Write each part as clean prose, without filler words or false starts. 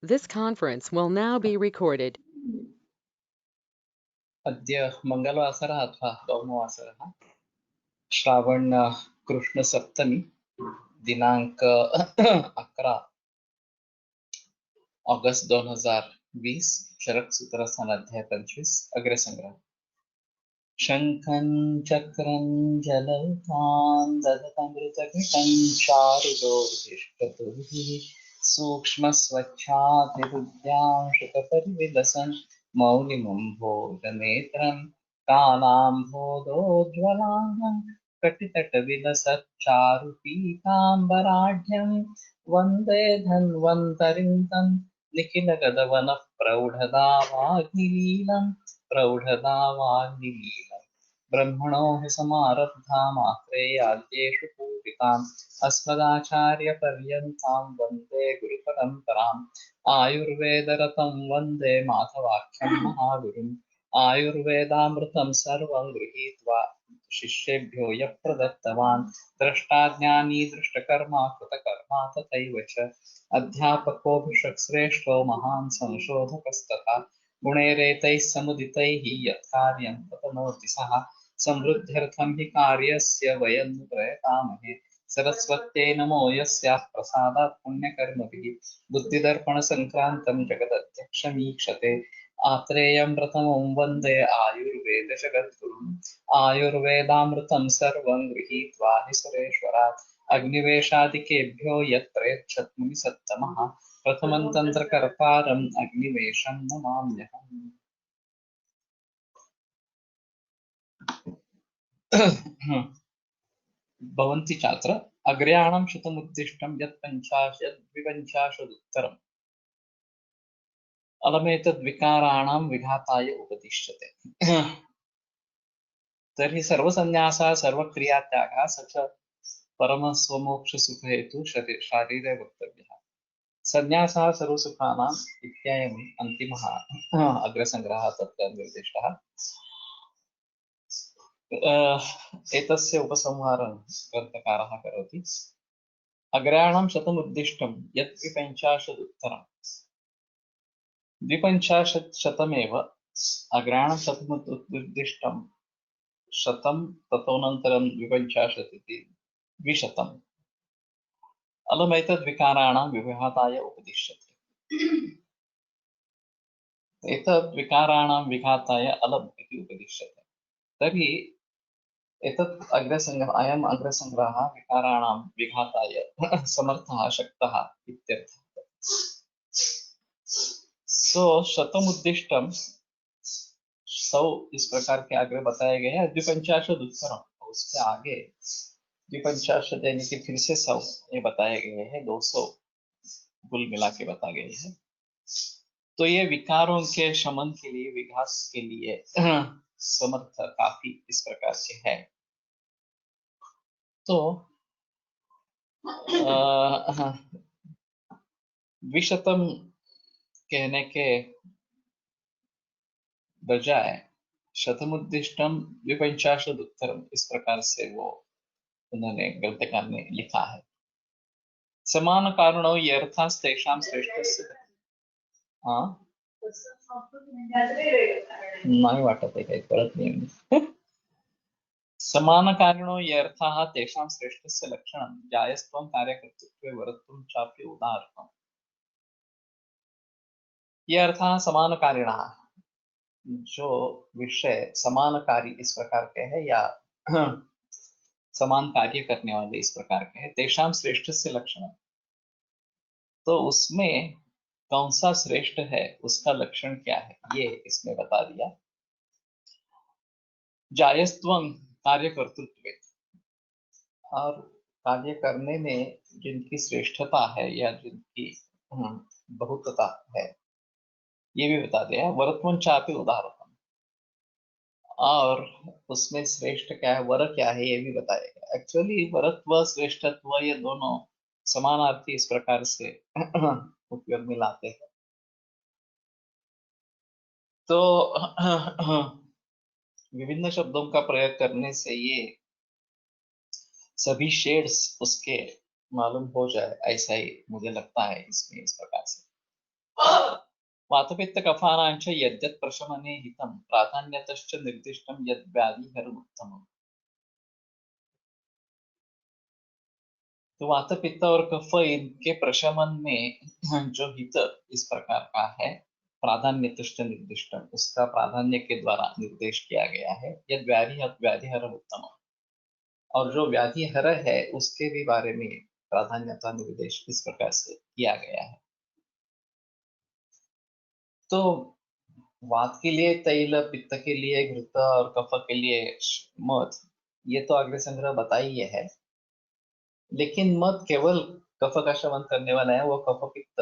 This conference will now be recorded. अद्य मंगलवासरः अथवा गौमवासरः श्रावण कृष्ण सप्तमी दिनांक 11 ऑगस्ट 2020 शरक सूत्रस्थान अध्याय 25 अग्रसंग्रह। शंखं चक्रं जलौकान् ददतमृतघटं चारुदोर्भिष्टतुभिः सूक्ष्मस्वच्छातिरुद्यांशुकपरिविलसन् मौलिमम्भोजनेत्रं कालाम्भोदोज्ज्वलाङ्गं कटितटविलसच्चारुपीताम्बराढ्यं वन्दे धन्वन्तरिं तं निखिलगदवनः प्रौढदावाग्निलीलम् ब्रह्मणो हि समारब्धामात्रेयाद्येषु पूजिताम् अस्मदाचार्यपर्यन्तां वन्दे गुरुपरम्पराम् आयुर्वेदरतं वन्दे माधवाख्यं महागुरुम् आयुर्वेदामृतं सर्वं गृहीत्वा शिष्येभ्यो यः प्रदत्तवान् द्रष्टाज्ञानी दृष्टकर्मा कृतकर्मा तथैव च अध्यापकोऽभिषक्श्रेष्ठो महान् संशोधकस्तथा गुणैरेतैः समुदितैः यत्कार्यं ततनोति सः समृद्ध्यर्थं हि कार्यस्य वयं प्रयतामहे सरस्वत्यै नमो यस्याः प्रसादात् पुण्यकर्मभिः बुद्धिदर्पणसङ्क्रान्तं जगदध्यक्षमीक्षते आत्रेयं प्रथमं वन्दे आयुर्वेदजगद्गुरुम् आयुर्वेदामृतं सर्वं गृहीत्वा हि सुरेश्वरात् अग्निवेशादिकेभ्यो यत्प्रयच्छत् मुनिसत्तमः प्रथमं तन्त्रकर्तारम् अग्निवेशं नमाम्यहम्। भवन्ति छात्र अग्र्याणां शतमुद्दिष्टं यत्पञ्चाशद्विपञ्चाशदुत्तरम् अलमेतद्विकाराणां विघाताय उपदिश्यते। तर्हि सर्वसन्न्यासः सर्वक्रियात्यागः स च परमस्वमोक्षसुखहेतु शारीरे वक्तव्यः। सन्न्यासः सर्वसुखानाम् इत्ययम् अन्तिमः अग्रसङ्ग्रहः तत्र निर्दिष्टः। एतस्य उपसंहारं ग्रन्थकारः करोति। अग्र्याणां शतमुद्दिष्टं यत् द्विपञ्चाशदुत्तरं द्विपञ्चाशत् शतमेव अग्र्याणां शतमुद्दिष्टं शतं ततोऽनन्तरं द्विपञ्चाशत् इति द्विशतम् अलमेतद्विकाराणां विघाताय उपदिश्यते। एतद् विकाराणां विघाताय अलम् इति उपदिश्यते। तर्हि एतत् अयम् अग्रसङ्ग्रहः विकाराणां विघाताय समर्थः शक्तः इत्यर्थः। शतमुद्दिष्टं 100 इस प्रकार के आगे बताए गए हैं। द्विपंचाशद उत्तरम उसके आगे द्विपंचाशद यानी कि फिर से 100 ये बताए गए हैं। 200 कुल मिला के बता गए हैं। तो ये विकारों के शमन के लिए विघात के लिए समर्थ काफी इस प्रकार से है। तो द्विशतम कहने के बजाय शतमुद्दिष्टम द्विपंचाशद उत्तरम इस प्रकार से वो उन्होंने ग्रंथकार ने लिखा है। समान कारणों यर्थास्तेषां श्रेष्ठस्य नाही वाटत आहे काही कळत नाही। समान कारणो ये अर्थाः तेषां श्रेष्ठस्य लक्षणं जायस्त्वं कार्यकर्तृत्वे वरत्वं चापि उदाहरणम्। ये अर्थाः समान कारिणः, जो विषय समानकारी इस प्रकार के है या समान कार्य करने वाले इस प्रकार के हैं, तेषां श्रेष्ठस्य लक्षणं, तो उसमें कौन सा श्रेष्ठ है उसका लक्षण क्या है ये इसमें बता दिया। जायस्त्वं कार्यकर्तृत्वे, और कार्य करने में जिनकी श्रेष्ठता है या जिनकी बहुतता है ये भी बता दिया। वरत्वं चापि उदाहरणम, और उसमें श्रेष्ठ क्या है वर क्या है ये भी बताएगा। एक्चुअली वरत्व श्रेष्ठत्व ये दोनों समानार्थी इस प्रकार से उपयोग में लाते हैं। तो विभिन्न शब्दों का प्रयोग करने से ये सभी शेड्स उसके मालूम हो जाए ऐसा ही मुझे लगता है इसमें इस प्रकार से। वातपित्त कफानांच यद्यत् प्रशमने हितं प्राधान्यतश्च निर्दिष्टं यद् व्याधिहरमुत्तमम्। तो वात पित्त और कफ इनके प्रशमन में जो हित इस प्रकार का है, प्राधान्यतश्च निर्दिष्टम, उसका प्राधान्य के द्वारा निर्देश किया गया है। यद् व्याधिहरम उत्तम, और जो व्याधिहर है उसके भी बारे में प्राधान्यता निर्देश इस प्रकार से किया गया है। तो वात के लिए तैल, पित्त के लिए घृत और कफ के लिए मध, ये तो अग्नि संग्रह बताइए है। लेकिन मध केवल कफ का शमन करने वाला है, वो कफ पित्त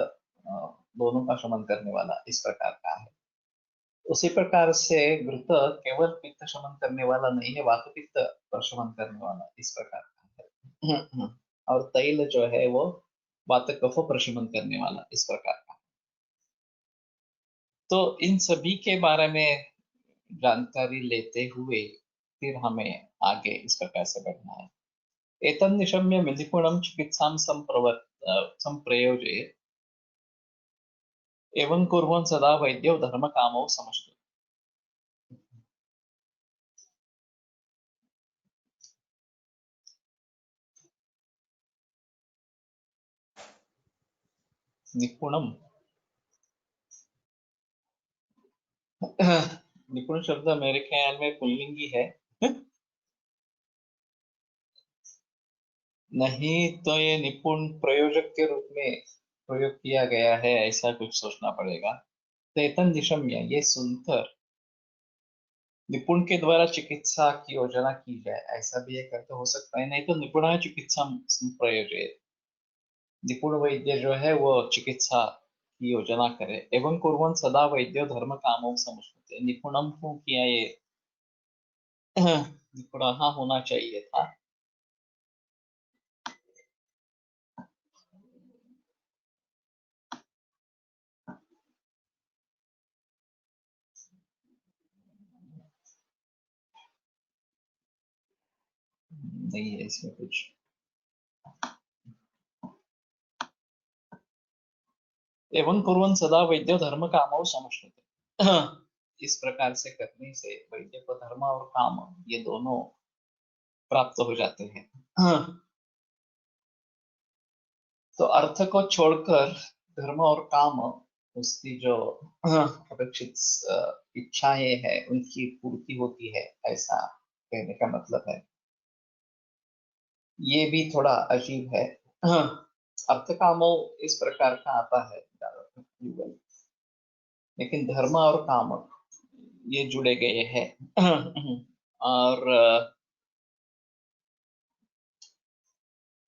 दोनों का शमन करने वाला इस प्रकार का है। उसी प्रकार से घृत केवल पित्त शमन करने वाला नहीं है, वात पित्त पर शमन करने वाला इस प्रकार का है। और तैल जो है वो वात कफ पर शमन करने वाला इस प्रकार का। तो इन सभी के बारे में जानकारी लेते हुए फिर हमें आगे इस प्रकार से बढ़ना है। एतन्निशम्य निपुणं चिकित्सां संप्रयोजयेत् एवं कुर्वन् सदा वैद्यो धर्मकामौ समश्नुते। निपुणम, निपुण शब्द मेरे ख्याल में पुल्लिंगी है। नहीं तो ये निपुण प्रयोजक के रूप में प्रयोग किया गया है, ऐसा कुछ सोचना पड़ेगा। चेतन दिशम्य, ये सुनकर निपुण के द्वारा चिकित्सा की योजना की जाए, ऐसा भी एक अर्थ हो सकता है। नहीं तो निपुण चिकित्सा प्रयोजक, निपुण वैद्य जो है वो चिकित्सा की योजना करे। एवं कुर्वन् सदा वैद्यो धर्म कामों समझते, निपुणम को किया ये निपुण होना चाहिए था। नहीं है इसमें कुछ। एवं कुर्वन् सदा वैद्यो धर्म कामौ समश्नुते, इस प्रकार से करने से वैद्य को धर्म और काम ये दोनों प्राप्त हो जाते हैं। तो अर्थ को छोड़कर धर्म और काम, उसकी जो अपेक्षित इच्छाएं हैं उनकी पूर्ति होती है, ऐसा कहने का मतलब है। ये भी थोड़ा अजीब है। अर्थ कामो इस प्रकार का आता है ज्यादातर, लेकिन धर्म और काम ये जुड़े गए हैं। और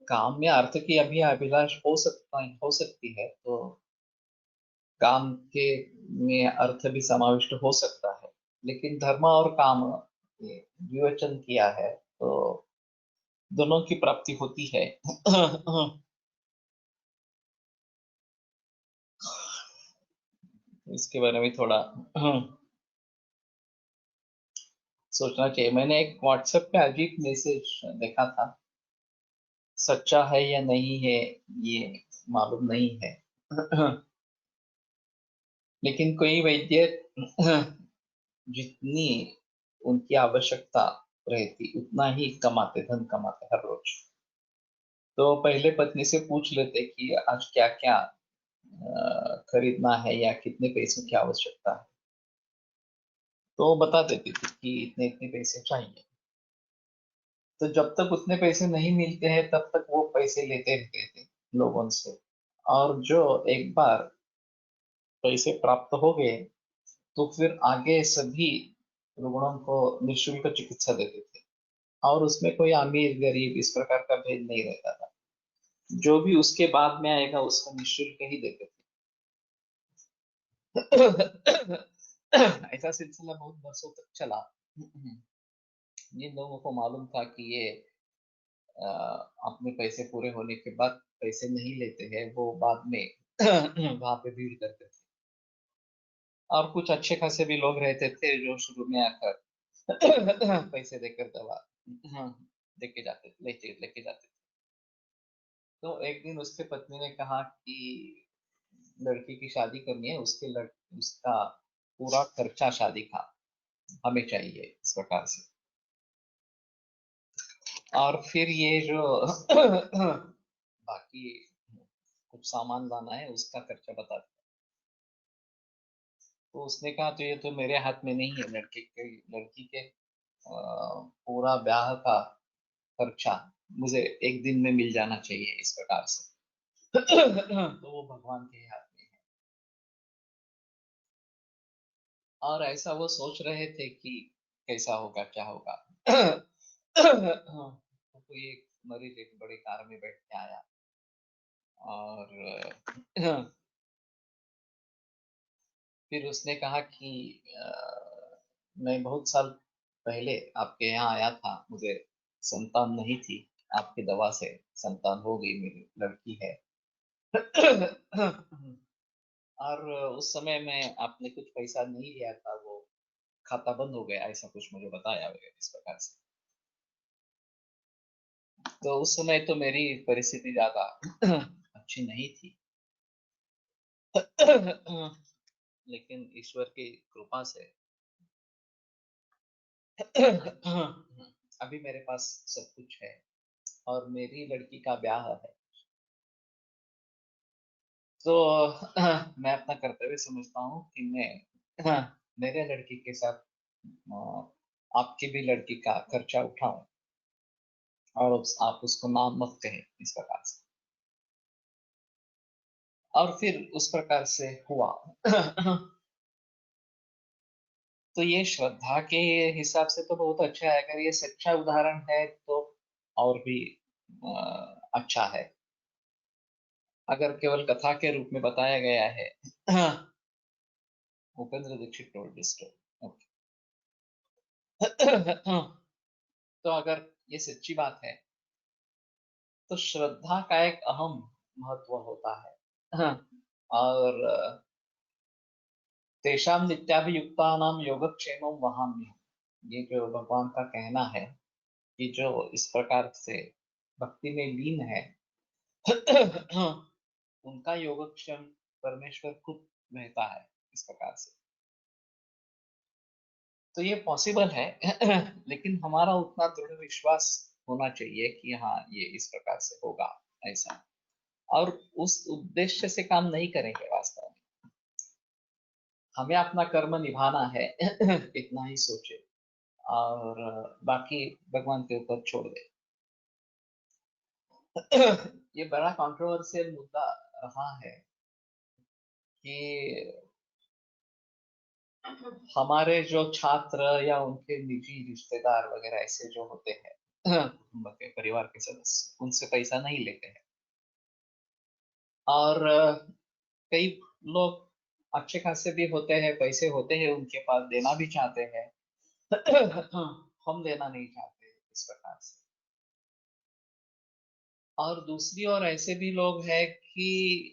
काम में अर्थ की अभी अभिलाष हो सकती है, तो काम के में अर्थ भी समाविष्ट हो सकता है। लेकिन धर्म और काम ये विवेचन किया है तो दोनों की प्राप्ति होती है। इसके बारे में थोड़ा सोचना चाहिए। मैंने एक व्हाट्सएप पे अजीब मैसेज देखा था, सच्चा है या नहीं है ये मालूम नहीं है। लेकिन कोई वैद्य जितनी उनकी आवश्यकता रहती उतना ही कमाते, धन कमाते हर रोज। तो पहले पत्नी से पूछ लेते कि आज क्या क्या खरीदना है या कितने पैसों की आवश्यकता है, तो वो बता देती थी कि इतने इतने पैसे चाहिए। तो जब तक उतने पैसे नहीं मिलते हैं तब तक वो पैसे लेते रहते थे लोगों से। और जो एक बार पैसे प्राप्त हो गए तो फिर आगे सभी रुग्णों को निःशुल्क चिकित्सा देते थे, और उसमें कोई अमीर गरीब इस प्रकार का भेद नहीं रहता था। जो भी उसके बाद में आएगा उसको निःशुल्क ही देते थे। ऐसा सिलसिला बहुत वर्षों तक चला। जिन लोगों को मालूम था कि ये अपने पैसे पूरे होने के बाद पैसे नहीं लेते हैं, वो बाद में वहां पे भीड़ करते थे। और कुछ अच्छे खासे भी लोग रहते थे जो शुरू में आकर पैसे देकर दवा लेके लेके जाते थे। तो एक दिन उसके पत्नी ने कहा कि लड़की की शादी करनी है, उसका पूरा खर्चा शादी का हमें चाहिए इस प्रकार से। और फिर ये जो बाकी कुछ सामान लाना है उसका खर्चा बता दिया। तो उसने कहा तो ये तो मेरे हाथ में नहीं है, लड़की के पूरा ब्याह का खर्चा मुझे एक दिन में मिल जाना चाहिए इस प्रकार से। तो वो भगवान के हाथ में है। और ऐसा वो सोच रहे थे कि कैसा होगा क्या होगा। तो कोई एक मरीज एक बड़ी कार में बैठ के आया और फिर उसने कहा कि मैं बहुत साल पहले आपके यहाँ आया था, मुझे संतान नहीं थी, आपकी दवा से संतान हो गई, मेरी लड़की है। और उस समय में आपने कुछ पैसा नहीं लिया था, वो खाता बंद हो गया, ऐसा कुछ मुझे बताया वगैरह इस प्रकार से। तो उस समय तो मेरी परिस्थिति ज्यादा अच्छी नहीं थी। लेकिन ईश्वर की कृपा से अभी मेरे पास सब कुछ है और मेरी लड़की का ब्याह है। तो मैं अपना कर्तव्य समझता हूँ कि मैं मेरे लड़की के साथ आपकी भी लड़की का खर्चा उठाऊं और आप उसको नाम मत कहें इस प्रकार से। और फिर उस प्रकार से हुआ। तो ये श्रद्धा के हिसाब से तो बहुत अच्छा है, अगर ये सच्चा उदाहरण है तो और भी अच्छा है। अगर केवल कथा के रूप में बताया गया है। Upendra Dixit told this story. तो अगर ये सच्ची बात है तो श्रद्धा का एक अहम महत्व होता है। और तेषां नित्याभियुक्तानां योगक्षेमं वहाम्यहम्, ये जो भगवान का कहना है कि जो इस प्रकार से भक्ति में लीन है उनका योगक्षेम परमेश्वर खुद रहता है इस प्रकार से। तो ये पॉसिबल है। लेकिन हमारा उतना दृढ़ विश्वास होना चाहिए कि हाँ ये इस प्रकार से होगा ऐसा, और उस उद्देश्य से काम नहीं करेंगे वास्तव में। हमें अपना कर्म निभाना है। इतना ही सोचे और बाकी भगवान के ऊपर छोड़ दे। ये बड़ा कंट्रोवर्शियल मुद्दा रहा है कि हमारे जो छात्र या उनके निजी रिश्तेदार वगैरह ऐसे जो होते हैं, कुटुंब के परिवार के सदस्य, उनसे पैसा नहीं लेते हैं। और कई लोग अच्छे खासे भी होते हैं, पैसे होते हैं उनके पास, देना भी चाहते हैं। हम देना नहीं चाहते इस प्रकार से। और दूसरी ओर ऐसे भी लोग हैं कि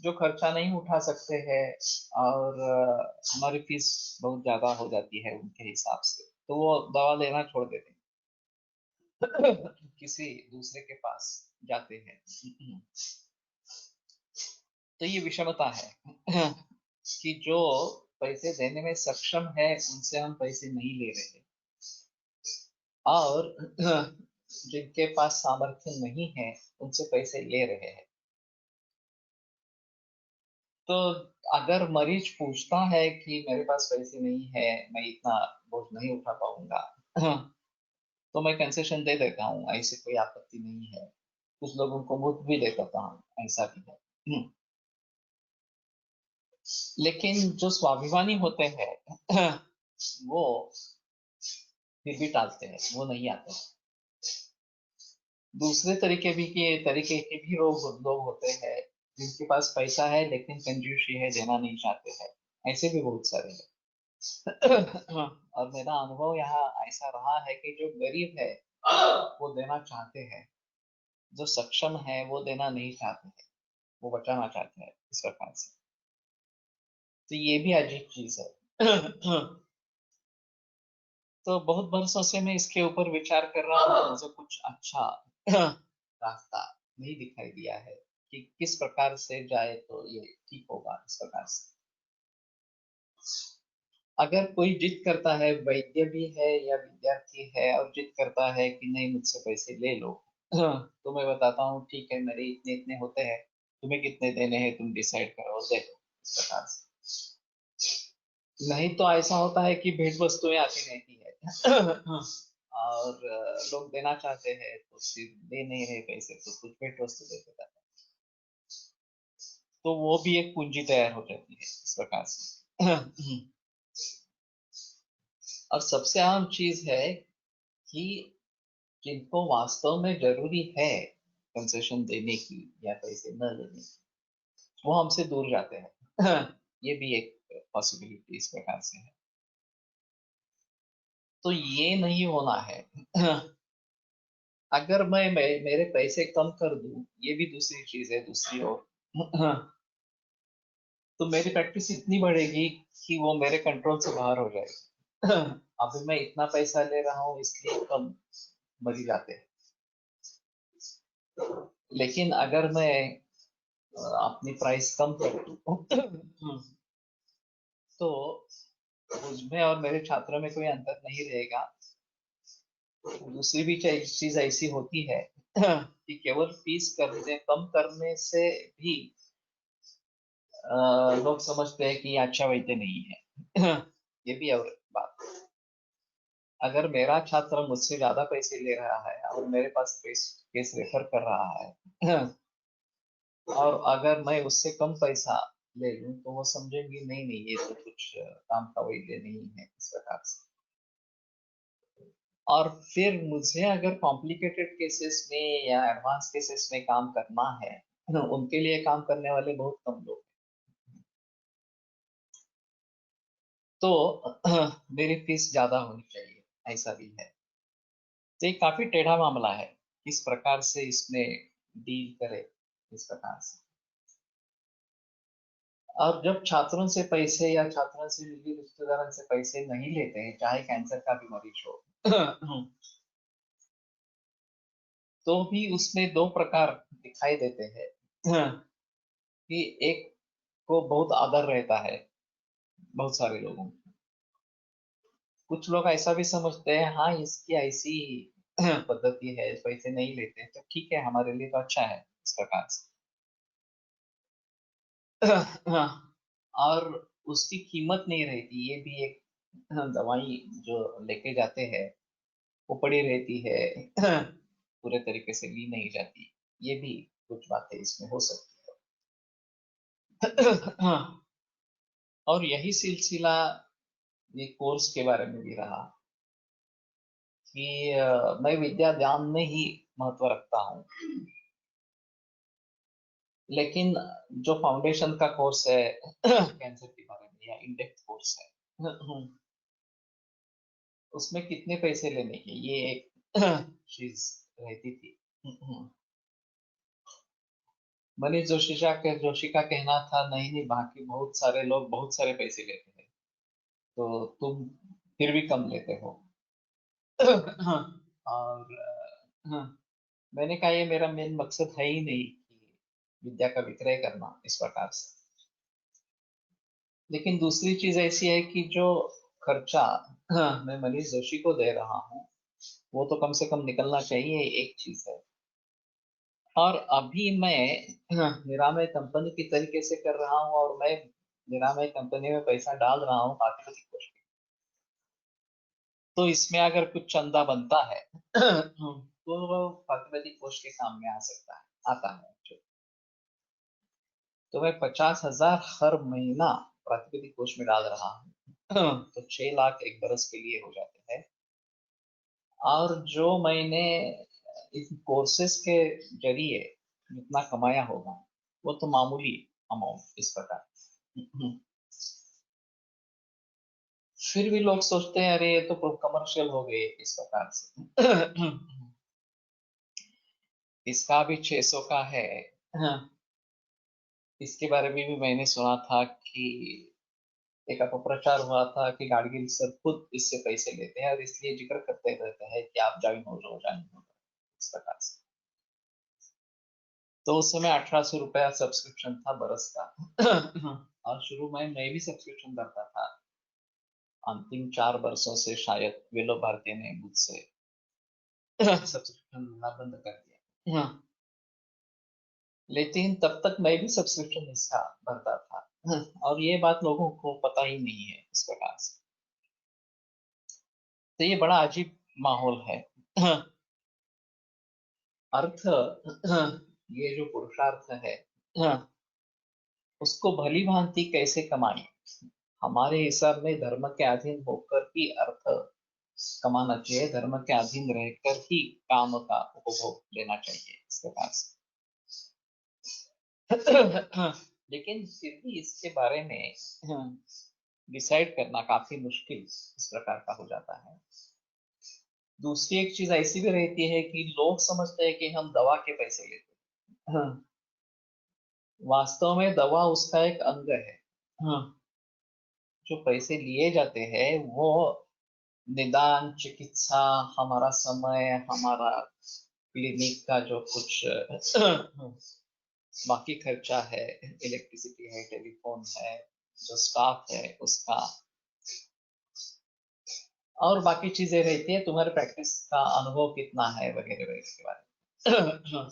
जो खर्चा नहीं उठा सकते हैं और हमारी फीस बहुत ज्यादा हो जाती है उनके हिसाब से, तो वो दवा लेना छोड़ देते हैं। किसी दूसरे के पास जाते हैं। तो ये विषमता है कि जो पैसे देने में सक्षम है उनसे हम पैसे नहीं ले रहे, और जिनके पास सामर्थ्य नहीं है उनसे पैसे ले रहे हैं। तो अगर मरीज पूछता है कि मेरे पास पैसे नहीं है, मैं इतना बोझ नहीं उठा पाऊंगा, तो मैं कंसेशन दे देता हूँ, ऐसे कोई आपत्ति नहीं है। कुछ लोगों को मुफ्त भी दे देता हूँ, ऐसा भी है। लेकिन जो स्वाभिमानी होते हैं वो फिर भी टालते हैं, वो नहीं आते। दूसरे तरीके के भी लोग होते हैं जिनके पास पैसा है लेकिन कंजूसी है, देना नहीं चाहते हैं। ऐसे भी बहुत सारे हैं। और मेरा अनुभव यहाँ ऐसा रहा है कि जो गरीब है वो देना चाहते हैं, जो सक्षम है वो देना नहीं चाहते हैं, वो बचाना चाहते हैं इस प्रकार से। तो ये भी अजीब चीज है। तो बहुत बरसों से मैं इसके ऊपर विचार कर रहा हूँ, मुझे कुछ अच्छा रास्ता नहीं दिखाई दिया है कि किस प्रकार से जाए तो ये ठीक होगा, इस प्रकार से। अगर कोई जिद करता है, वैद्य भी है या विद्यार्थी है, और जिद करता है कि नहीं मुझसे पैसे ले लो, तो मैं बताता हूँ ठीक है, मेरे इतने इतने होते हैं, तुम्हें कितने देने हैं तुम डिसाइड करो और दे दो, इस प्रकार से। नहीं तो ऐसा होता है कि भेंट वस्तुएं आती रहती है और लोग देना चाहते हैं तो फिर दे नहीं रहे पैसे, तो कुछ भेंट वस्तु देते जाते हैं, तो वो भी एक पूंजी तैयार हो जाती है इस प्रकार से। और सबसे अहम चीज है कि जिनको वास्तव में जरूरी है कंसेशन देने की या पैसे न लेने की, वो हमसे दूर जाते हैं। ये भी एक पॉसिबिलिटी इस प्रकार से है। तो ये नहीं होना है। अगर मेरे पैसे कम कर दूं, ये भी दूसरी चीज है, दूसरी ओर। तो मेरी प्रैक्टिस इतनी बढ़ेगी कि वो मेरे कंट्रोल से बाहर हो जाएगी। अभी मैं इतना पैसा ले रहा हूँ इसलिए कम मरी जाते हैं। लेकिन अगर मैं अपनी प्राइस कम कर दूं, तो मुझमें और मेरे छात्रों में कोई अंतर नहीं रहेगा। दूसरी भी चीज ऐसी होती है कि केवल फीस करने कम करने से भी लोग समझते हैं कि ये अच्छा वैद्य नहीं है। ये भी और बात। अगर मेरा छात्र मुझसे ज्यादा पैसे ले रहा है और मेरे पास केस रेफर कर रहा है, और अगर मैं उससे कम पैसा ले लूं, तो वो समझेंगे नहीं नहीं ये तो कुछ काम का वैद्य नहीं है, इस प्रकार से। और फिर मुझे अगर कॉम्प्लिकेटेड केसेस में या एडवांस केसेस में काम करना है, उनके लिए काम करने वाले बहुत कम लोग हैं। तो मेरी फीस ज्यादा होनी चाहिए, ऐसा भी है। तो ये काफी टेढ़ा मामला है, किस प्रकार से इसमें डील करे, इस प्रकार से। और जब छात्रों से पैसे या छात्रों से निजी रिश्तेदारों से पैसे नहीं लेते हैं, चाहे कैंसर का भी मरीज हो, तो भी उसमें दो प्रकार दिखाई देते हैं। कि एक को बहुत आदर रहता है बहुत सारे लोगों को। कुछ लोग ऐसा भी समझते हैं, हाँ इसकी ऐसी पद्धति है, पैसे नहीं लेते तो ठीक है, हमारे लिए तो अच्छा है, इस प्रकार से। हाँ, और उसकी कीमत नहीं रहती, ये भी एक दवाई जो लेके जाते हैं वो पड़ी रहती है, पूरे तरीके से ली नहीं जाती। ये भी कुछ बातें इसमें हो सकती है। हाँ, और यही सिलसिला ये कोर्स के बारे में भी रहा कि मैं विद्या दान में ही महत्व रखता हूँ, लेकिन जो फाउंडेशन का कोर्स है कैंसर के बारे में या इन डेप्थ कोर्स है, उसमें कितने पैसे लेने के, ये एक चीज रहती थी। मनीष जोशी का कहना था, नहीं नहीं बाकी बहुत सारे लोग बहुत सारे पैसे लेते हैं, तो तुम फिर भी कम लेते हो। और हाँ, मैंने कहा ये मेरा मेन मकसद है ही नहीं कि विद्या का विक्रय करना, इस प्रकार से। लेकिन दूसरी चीज ऐसी है कि जो खर्चा मैं मनीष जोशी को दे रहा हूँ, वो तो कम से कम निकलना चाहिए, एक चीज है। और अभी मैं निरामय कंपनी की तरीके से कर रहा हूँ, और मैं निरामय कंपनी में पैसा डाल रहा हूँ पारिवारिक कोष में। तो इसमें अगर कुछ चंदा बनता है तो वो पारिवारिक कोष के काम में आ सकता है, आता है। तो मैं 50,000 हर महीना प्राकृतिक कोष में डाल रहा हूँ। तो 6 लाख एक बरस के लिए हो जाते हैं। और जो मैंने इस कोर्सेस के जरिए जितना कमाया होगा, वो तो मामूली अमाउंट, इस प्रकार। फिर भी लोग सोचते हैं अरे ये तो कमर्शियल हो गए, इस प्रकार से। इसका भी 600 का है। इसके बारे में भी मैंने सुना था कि एक अपप्रचार हुआ था कि गाडगिल सर खुद इससे पैसे लेते हैं, और इसलिए जिक्र करते रहते हैं कि आप ज्वाइन हो जाओ, ज्वाइन हो जाओ, इस प्रकार से। तो उस समय 1800 रुपया सब्सक्रिप्शन था बरस का। और शुरू में मैं भी सब्सक्रिप्शन करता था। अंतिम 4 वर्षों से शायद विलो भारती ने मुझसे सब्सक्रिप्शन लेना बंद कर दिया। लेकिन तब तक मैं भी सब्सक्रिप्शन इसका भरता था। और ये बात लोगों को पता ही नहीं है इस प्रकार से। तो ये बड़ा अजीब माहौल है। अर्थ, ये जो पुरुषार्थ है, उसको भली भांति कैसे कमाएं? हमारे हिसाब में धर्म के अधीन होकर ही अर्थ कमाना चाहिए, धर्म के अधीन रहकर ही काम का उपभोग लेना चाहिए इस प्रकार से। लेकिन फिर भी इसके बारे में डिसाइड करना काफी मुश्किल इस प्रकार का हो जाता है। दूसरी एक चीज ऐसी भी रहती है कि लोग समझते हैं कि हम दवा के पैसे लेते हैं। वास्तव में दवा उसका एक अंग है। जो पैसे लिए जाते हैं वो निदान, चिकित्सा, हमारा समय, हमारा क्लिनिक का जो कुछ बाकी खर्चा है, इलेक्ट्रिसिटी है, टेलीफोन है, जो स्टाफ है उसका, और बाकी चीजें रहती है, तुम्हारे प्रैक्टिस का अनुभव कितना है वगैरह वगैरह के बारे में।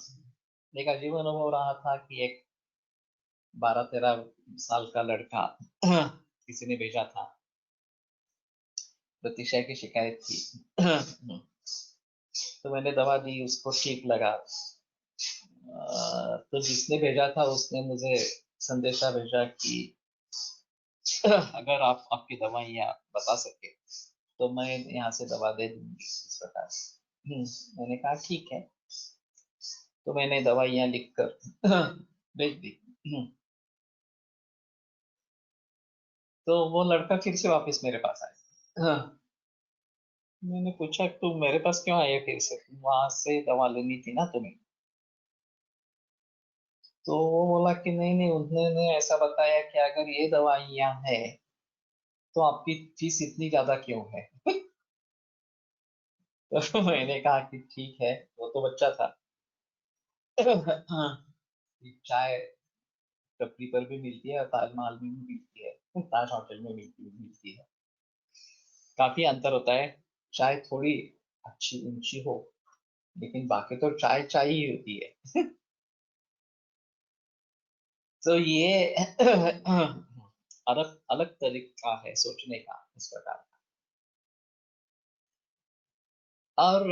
एक अजीब अनुभव रहा था कि एक 12-13 साल का लड़का किसी ने भेजा था, प्रतिशय की शिकायत थी। तो मैंने दवा दी, उसको ठीक लगा। तो जिसने भेजा था उसने मुझे संदेशा भेजा कि अगर आप आपकी दवाइयाँ बता सके तो मैं यहाँ से दवा दे दूंगी इस प्रकार से। मैंने कहा ठीक है। तो मैंने दवाइयाँ लिख कर भेज दी। तो वो लड़का फिर से वापस मेरे पास आया। मैंने पूछा तू मेरे पास क्यों आया फिर से, वहां से दवा लेनी थी ना तुम्हें? तो वो बोला कि नहीं नहीं, उन्होंने ऐसा बताया कि अगर ये दवाइयाँ है तो आपकी फीस इतनी ज्यादा क्यों है? तो मैंने कहा कि ठीक है, वो तो बच्चा था। चाय टपरी पर भी मिलती है और ताजमहल में भी मिलती है, ताज होटल में मिलती है। काफी अंतर होता है। चाय थोड़ी अच्छी ऊंची हो, लेकिन बाकी तो चाय चाय ही होती है। तो ये अलग अलग तरीका है सोचने का इस प्रकार। और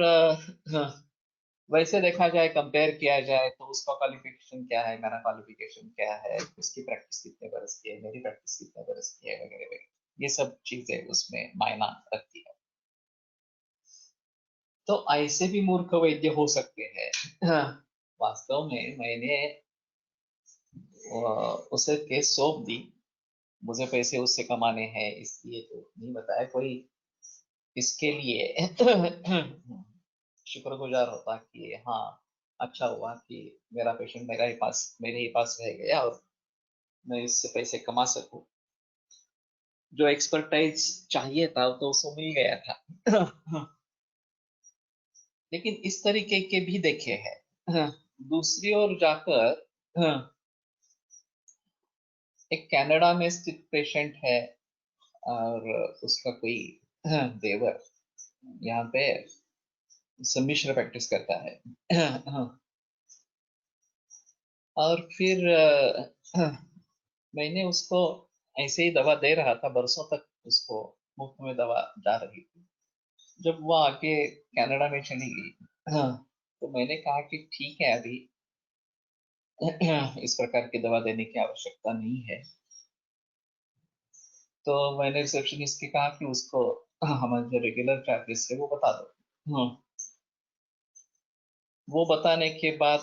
वैसे देखा जाए, कंपेयर किया जाए तो उसका क्वालिफिकेशन क्या है, मेरा क्वालिफिकेशन क्या है, उसकी प्रैक्टिस कितने बरस की है, मेरी प्रैक्टिस कितने बरस की है वगैरह वगैरह, ये सब चीजें उसमें मायना रखती है। तो ऐसे भी मूर्ख वैद्य हो सकते हैं। वास्तव में मैंने उसे केस सौंप दी, मुझे पैसे उससे कमाने हैं इसलिए तो नहीं बताया कोई। इसके लिए शुक्रगुजार होता कि हाँ, अच्छा हुआ कि मेरा पेशेंट मेरे ही पास रह गया और मैं इससे पैसे कमा सकूं। जो एक्सपर्टाइज चाहिए था तो उसको मिल गया था। लेकिन इस तरीके के भी देखे हैं। दूसरी ओर जाकर एक कनाडा में स्थित पेशेंट है और उसका कोई देवर यहाँ पे सम्मिश्र प्रैक्टिस करता है। और फिर मैंने उसको ऐसे ही दवा दे रहा था, बरसों तक उसको मुफ्त में दवा जा रही थी। जब वो आके कनाडा में चली गई, तो मैंने कहा कि ठीक है, अभी इस प्रकार की दवा देने की आवश्यकता नहीं है। तो मैंने रिसेप्शनिस्ट की कहा कि उसको हमारे जो रेगुलर चार्जेस है वो बता दो। वो बताने के बाद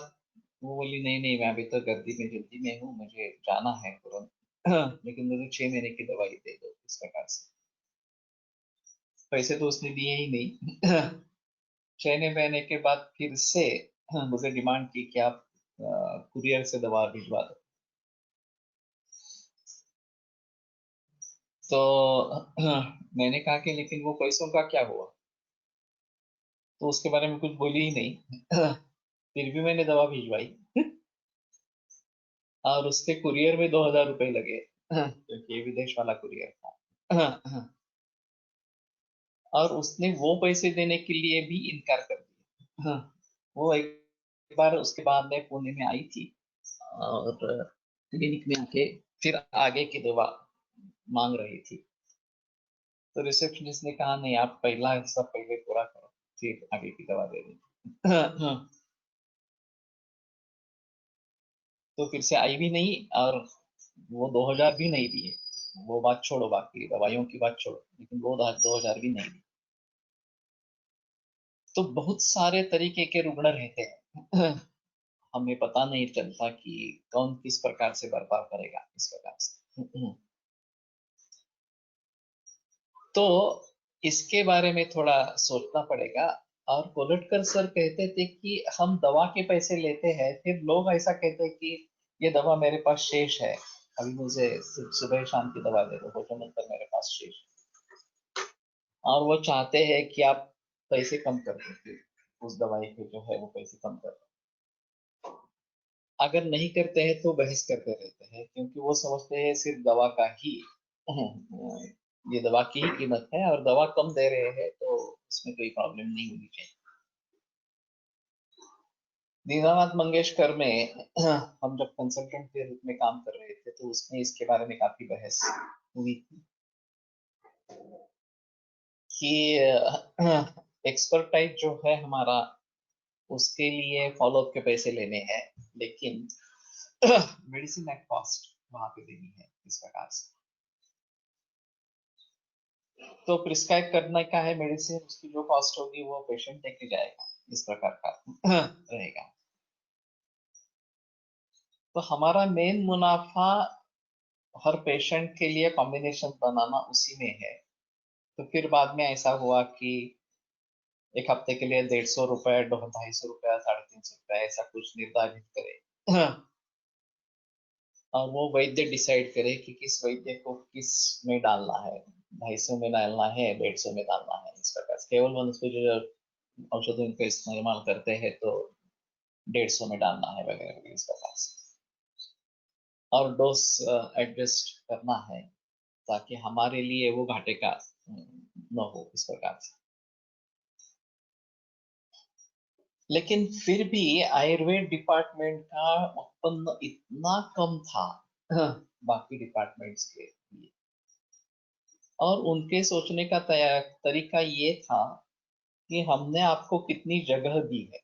वो बोली नहीं नहीं, मैं अभी तो गर्दी में जल्दी में हूँ, मुझे जाना है तुरंत। लेकिन मुझे 6 महीने की दवाई दे दो इस प्रकार से। पैसे तो उसने दिए ही नहीं। 6 महीने के बाद फिर से मुझे डिमांड की कि आप कुरियर से दवा भिजवा दो। तो मैंने कहा कि लेकिन वो पैसों का क्या हुआ? तो उसके बारे में कुछ बोली ही नहीं। फिर भी मैंने दवा भिजवाई। और उसके कुरियर में 2,000 रुपए लगे, क्योंकि ये विदेश वाला कुरियर था। और उसने वो पैसे देने के लिए भी इनकार कर दिया। वो एक बार उसके बाद में पुणे में आई थी और क्लिनिक में आके फिर आगे की दवा मांग रही थी। तो रिसेप्शनिस्ट ने कहा नहीं, आप पहला हिस्सा पहले पूरा करो, फिर आगे की दवा दे देंगे। तो फिर से आई भी नहीं, और वो 2,000 भी नहीं दिए। वो बात छोड़ो, बाकी दवाइयों की बात छोड़ो, लेकिन वो 2,000 भी नहीं दिए। तो बहुत सारे तरीके के रुग्ण रहते हैं। हमें पता नहीं चलता कि कौन किस प्रकार से बर्ताव करेगा इस प्रकार से। तो इसके बारे में थोड़ा सोचना पड़ेगा। और कोलटकर सर कहते थे कि हम दवा के पैसे लेते हैं, फिर लोग ऐसा कहते हैं कि ये दवा मेरे पास शेष है, अभी मुझे सुबह शाम की दवा दे दो, भोजन नंतर मेरे पास शेष है। और वो चाहते हैं कि आप पैसे कम कर दो, फिर उस दवाई के जो है वो पैसे कम कर दो। अगर नहीं करते हैं तो बहस करते रहते हैं, क्योंकि वो समझते हैं सिर्फ दवा का ही ये दवा की ही कीमत है, और दवा कम दे रहे हैं तो उसमें कोई प्रॉब्लम नहीं होनी चाहिए। दीनानाथ मंगेशकर में हम जब कंसल्टेंट के रूप में काम कर रहे थे, तो उसमें इसके बारे में काफी बहस हुई थी कि एक्सपर्टाइज जो है हमारा, उसके लिए फॉलोअप के पैसे लेने हैं, लेकिन मेडिसिन एट कॉस्ट वहां पे देनी है इस प्रकार से। तो प्रिस्क्राइब करने का है मेडिसिन, उसकी जो कॉस्ट होगी वो पेशेंट लेके जाएगा, इस प्रकार का रहेगा। तो हमारा मेन मुनाफा हर पेशेंट के लिए कॉम्बिनेशन बनाना उसी में है। तो फिर बाद में ऐसा हुआ कि एक हफ्ते के लिए 150 रुपए, 250 रुपया, 350 रुपया ऐसा कुछ निर्धारित करे। और वो वैद्य डिसाइड करे कि किस वैद्य को किस में डालना है, 250 में डालना है, 150 में डालना है, इस प्रकार से। केवल वनस्पति जो औषधों का इस्तेमाल करते हैं तो 150 में डालना है, वगैरह वगैरह, इस प्रकार से। और डोज एडजस्ट करना है, ताकि हमारे लिए वो घाटे का न हो, इस प्रकार से। लेकिन फिर भी आयुर्वेद डिपार्टमेंट का उत्पन्न इतना कम था बाकी डिपार्टमेंट्स के लिए। और उनके सोचने का तरीका ये था कि हमने आपको कितनी जगह दी है,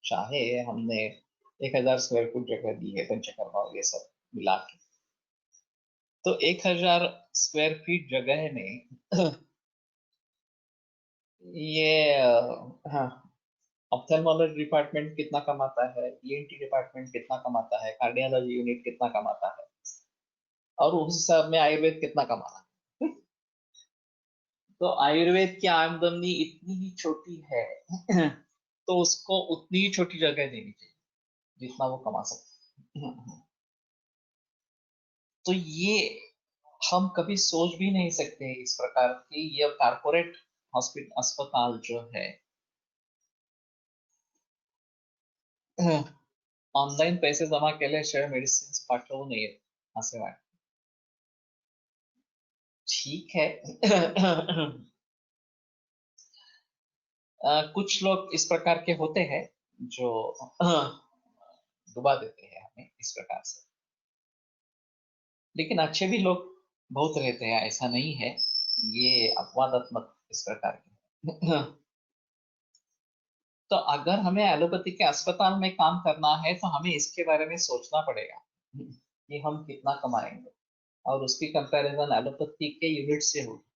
चाहे हमने 1,000 स्क्वायर फुट जगह दी है, पंचकर्मा ये सब मिला के, तो 1,000 स्क्वायर फीट जगह में ये हाँ, ऑप्थेल्मोलॉजी डिपार्टमेंट कितना कमाता है, ईएनटी डिपार्टमेंट कितना कमाता है, कार्डियोलॉजी यूनिट कितना कमाता है, और उस हिसाब में आयुर्वेद कितना कमाना है। तो आयुर्वेद की आमदनी इतनी ही छोटी है, तो उसको उतनी ही छोटी जगह देनी चाहिए जितना वो कमा सकते। तो ये हम कभी सोच भी नहीं सकते इस प्रकार की। ये कारपोरेट हॉस्पिटल, अस्पताल जो है, ऑनलाईन पैसे जमा केल्याशिवाय मेडिसिन पाठवू नये असे वाटते। ठीक है। कुछ लोग इस प्रकार के होते हैं जो डुबा देते हैं हमें इस प्रकार से, लेकिन अच्छे भी लोग बहुत रहते हैं, ऐसा नहीं है। ये अपवादात्मक इस प्रकार के। तो अगर हमें एलोपैथी के अस्पताल में काम करना है, तो हमें इसके बारे में सोचना पड़ेगा कि हम कितना कमाएंगे, और उसकी कंपैरिजन एलोपैथी के यूनिट से होगी।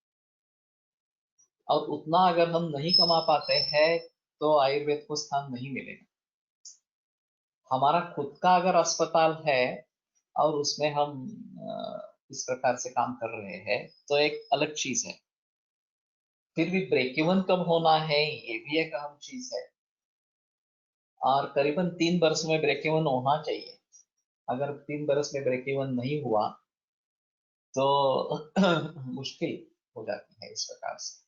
और उतना अगर हम नहीं कमा पाते हैं, तो आयुर्वेद को स्थान नहीं मिलेगा। हमारा खुद का अगर अस्पताल है और उसमें हम इस प्रकार से काम कर रहे हैं, तो एक अलग चीज है। फिर भी ब्रेक इवन कब होना है, ये भी एक अहम चीज है। और करीबन 3 वर्ष में ब्रेक इवन होना चाहिए। अगर 3 वर्ष में ब्रेक इवन नहीं हुआ तो मुश्किल हो जाती है इस प्रकार से।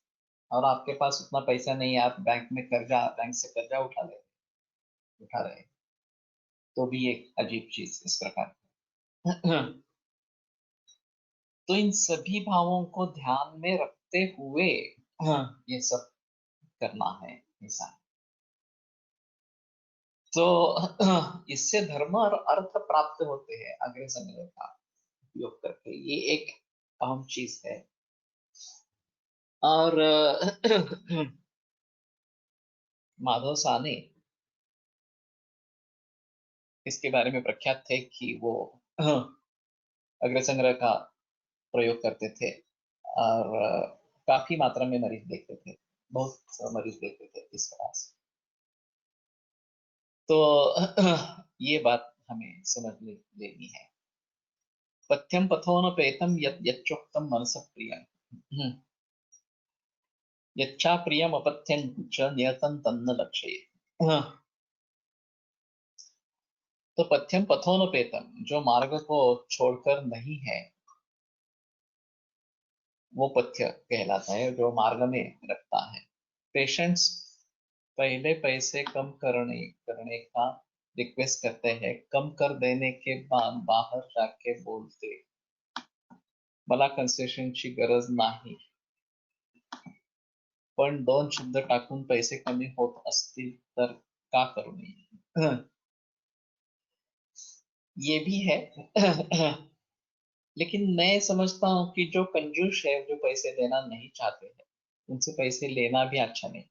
और आपके पास उतना पैसा नहीं है, आप बैंक से कर्जा उठा रहे हैं। तो भी एक अजीब चीज इस प्रकार। तो इन सभी भावों को ध्यान में रखते हुए ये सब करना है ऐसा। तो इससे धर्म और अर्थ प्राप्त होते हैं अग्र संग्रह का उपयोग करके, ये एक अहम चीज है। और माधव साने इसके बारे में प्रख्यात थे कि वो अग्र संग्रह का प्रयोग करते थे और काफी मात्रा में मरीज देखते थे, बहुत मरीज देखते थे इस तरह से। तो ये बात हमें समझ लेनी है। पथ्यम पथोनपेतम यच्चोक्तम मनसः प्रियम् यच्चा प्रियम अपथ्यं च नियतं तन्न लक्ष्येत्। तो पथ्यम पथोनपेतम, जो मार्ग को छोड़कर नहीं है वो पथ्य कहलाता है, जो मार्ग में रखता है। पेशेंट्स पहले पैसे कम करने का रिक्वेस्ट करते हैं, कम कर देने के बाद बाहर जाके बोलते मला कन्सेशनची गरज नाही, पण 2 शब्द टाकून पैसे कमी होत असतील तर का करू नये। ये भी है। लेकिन मैं समझता हूँ कि जो कंजूस है, जो पैसे देना नहीं चाहते हैं, उनसे पैसे लेना भी अच्छा नहीं।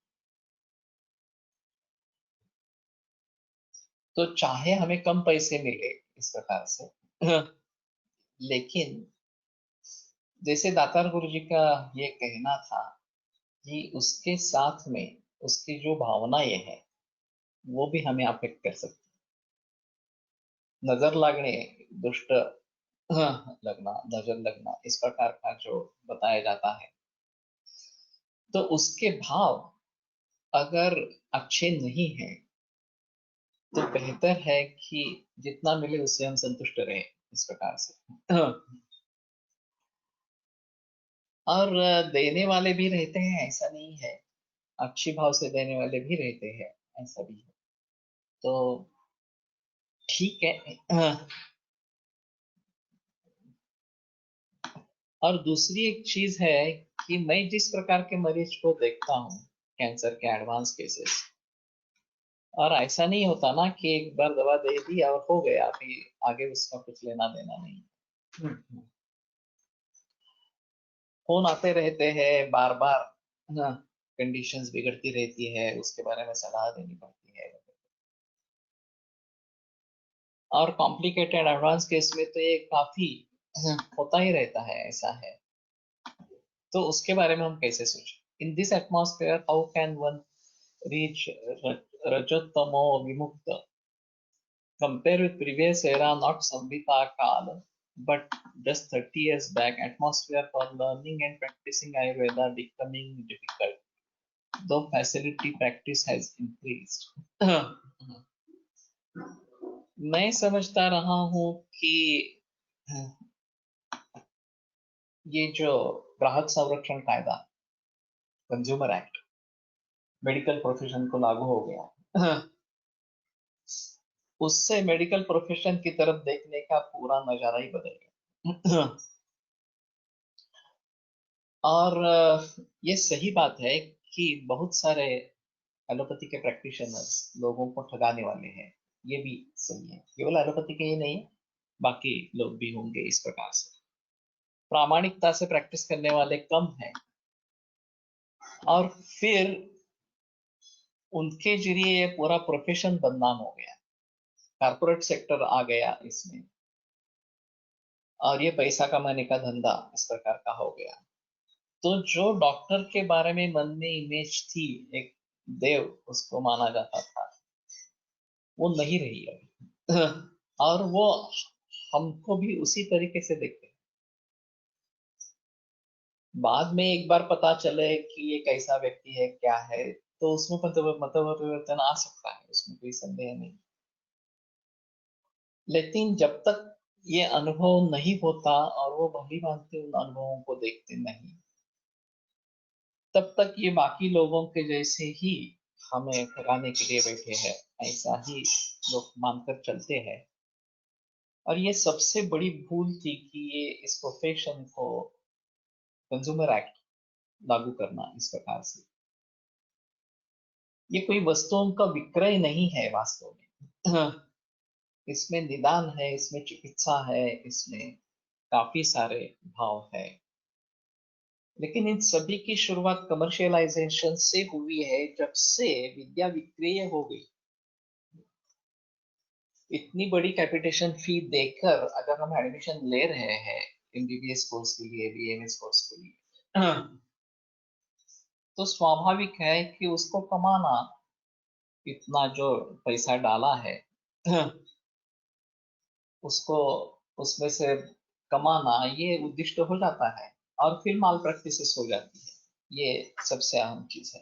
तो चाहे हमें कम पैसे मिले इस प्रकार से, लेकिन जैसे दातार गुरु जी का ये कहना था कि उसके साथ में उसकी जो भावनाएं है वो भी हमें अफेक्ट कर सकती। नजर लगने, दुष्ट लगना, नजर लगना, इस प्रकार का जो बताया जाता है, तो उसके भाव अगर अच्छे नहीं है तो बेहतर है कि जितना मिले उससे हम संतुष्ट रहें इस प्रकार से। और देने वाले भी रहते हैं, ऐसा नहीं है, अच्छी भाव से देने वाले भी रहते हैं, ऐसा भी है। तो ठीक है। और दूसरी एक चीज है कि मैं जिस प्रकार के मरीज को देखता हूँ, कैंसर के एडवांस केसेस, और ऐसा नहीं होता ना कि एक बार दवा दे दी और हो गया, अभी आगे उसका कुछ लेना देना नहीं। फोन आते रहते हैं बार बार, कंडीशंस बिगड़ती रहती है, उसके बारे में सलाह देनी पड़ती है। और कॉम्प्लिकेटेड एडवांस केस में तो ये काफी होता ही रहता है, ऐसा है। तो उसके बारे में हम कैसे सोचें? In this atmosphere how can one reach रजतमो विमुक्त, compare with previous era, not Samvita Kal, but just 30 years back, atmosphere for learning and practicing Ayurveda becoming difficult, though facility practice has increased. मैं समझता रहा हूँ कि ये जो ग्राहक संरक्षण कायदा, कंज्यूमर एक्ट, मेडिकल प्रोफेशन को लागू हो गया, उससे मेडिकल प्रोफेशन की तरफ देखने का पूरा नजारा ही बदल गया। और ये सही बात है कि बहुत सारे एलोपैथी के प्रैक्टिशनर्स लोगों को ठगाने वाले हैं, ये भी सही है। केवल एलोपैथी के ही नहीं, बाकी लोग भी होंगे इस प्रकार से। प्रामाणिकता से प्रैक्टिस करने वाले कम हैं, और फिर उनके जरिए ये पूरा प्रोफेशन बदनाम हो गया, कारपोरेट सेक्टर आ गया इसमें, और ये पैसा कमाने का धंधा इस प्रकार का हो गया। तो जो डॉक्टर के बारे में मन में इमेज थी, एक देव उसको माना जाता था, वो नहीं रही है। और वो हमको भी उसी तरीके से देखते हैं। बाद में एक बार पता चले कि ये कैसा व्यक्ति है, क्या है, तो उसमें मतलब परिवर्तन आ सकता है, उसमें कोई संदेह नहीं। लेकिन जब तक ये अनुभव नहीं होता और वो भली भांति उन अनुभवों को देखते नहीं, तब तक ये बाकी लोगों के जैसे ही हमें ठगाने के लिए बैठे हैं, ऐसा ही लोग मानकर चलते हैं। और ये सबसे बड़ी भूल थी कि ये इस प्रोफेशन को कंज्यूमर एक्ट लागू करना इस प्रकार से। ये कोई वस्तुओं का विक्रय नहीं है वास्तव में। इसमें निदान है, इसमें चिकित्सा है, इसमें काफी सारे भाव है। लेकिन इन सभी की शुरुआत कमर्शियलाइजेशन से हुई है, जब से विद्या विक्रय हो गई। इतनी बड़ी कैपिटेशन फी देकर अगर हम एडमिशन ले रहे हैं एमबीबीएस कोर्स के लिए, बीएमएस कोर्स के लिए, तो स्वाभाविक है कि उसको कमाना, इतना जो पैसा डाला है उसको उसमें से कमाना, ये उद्दिष्ट हो जाता है और फिर माल प्रैक्टिसेस हो जाती है। ये सबसे अहम चीज है।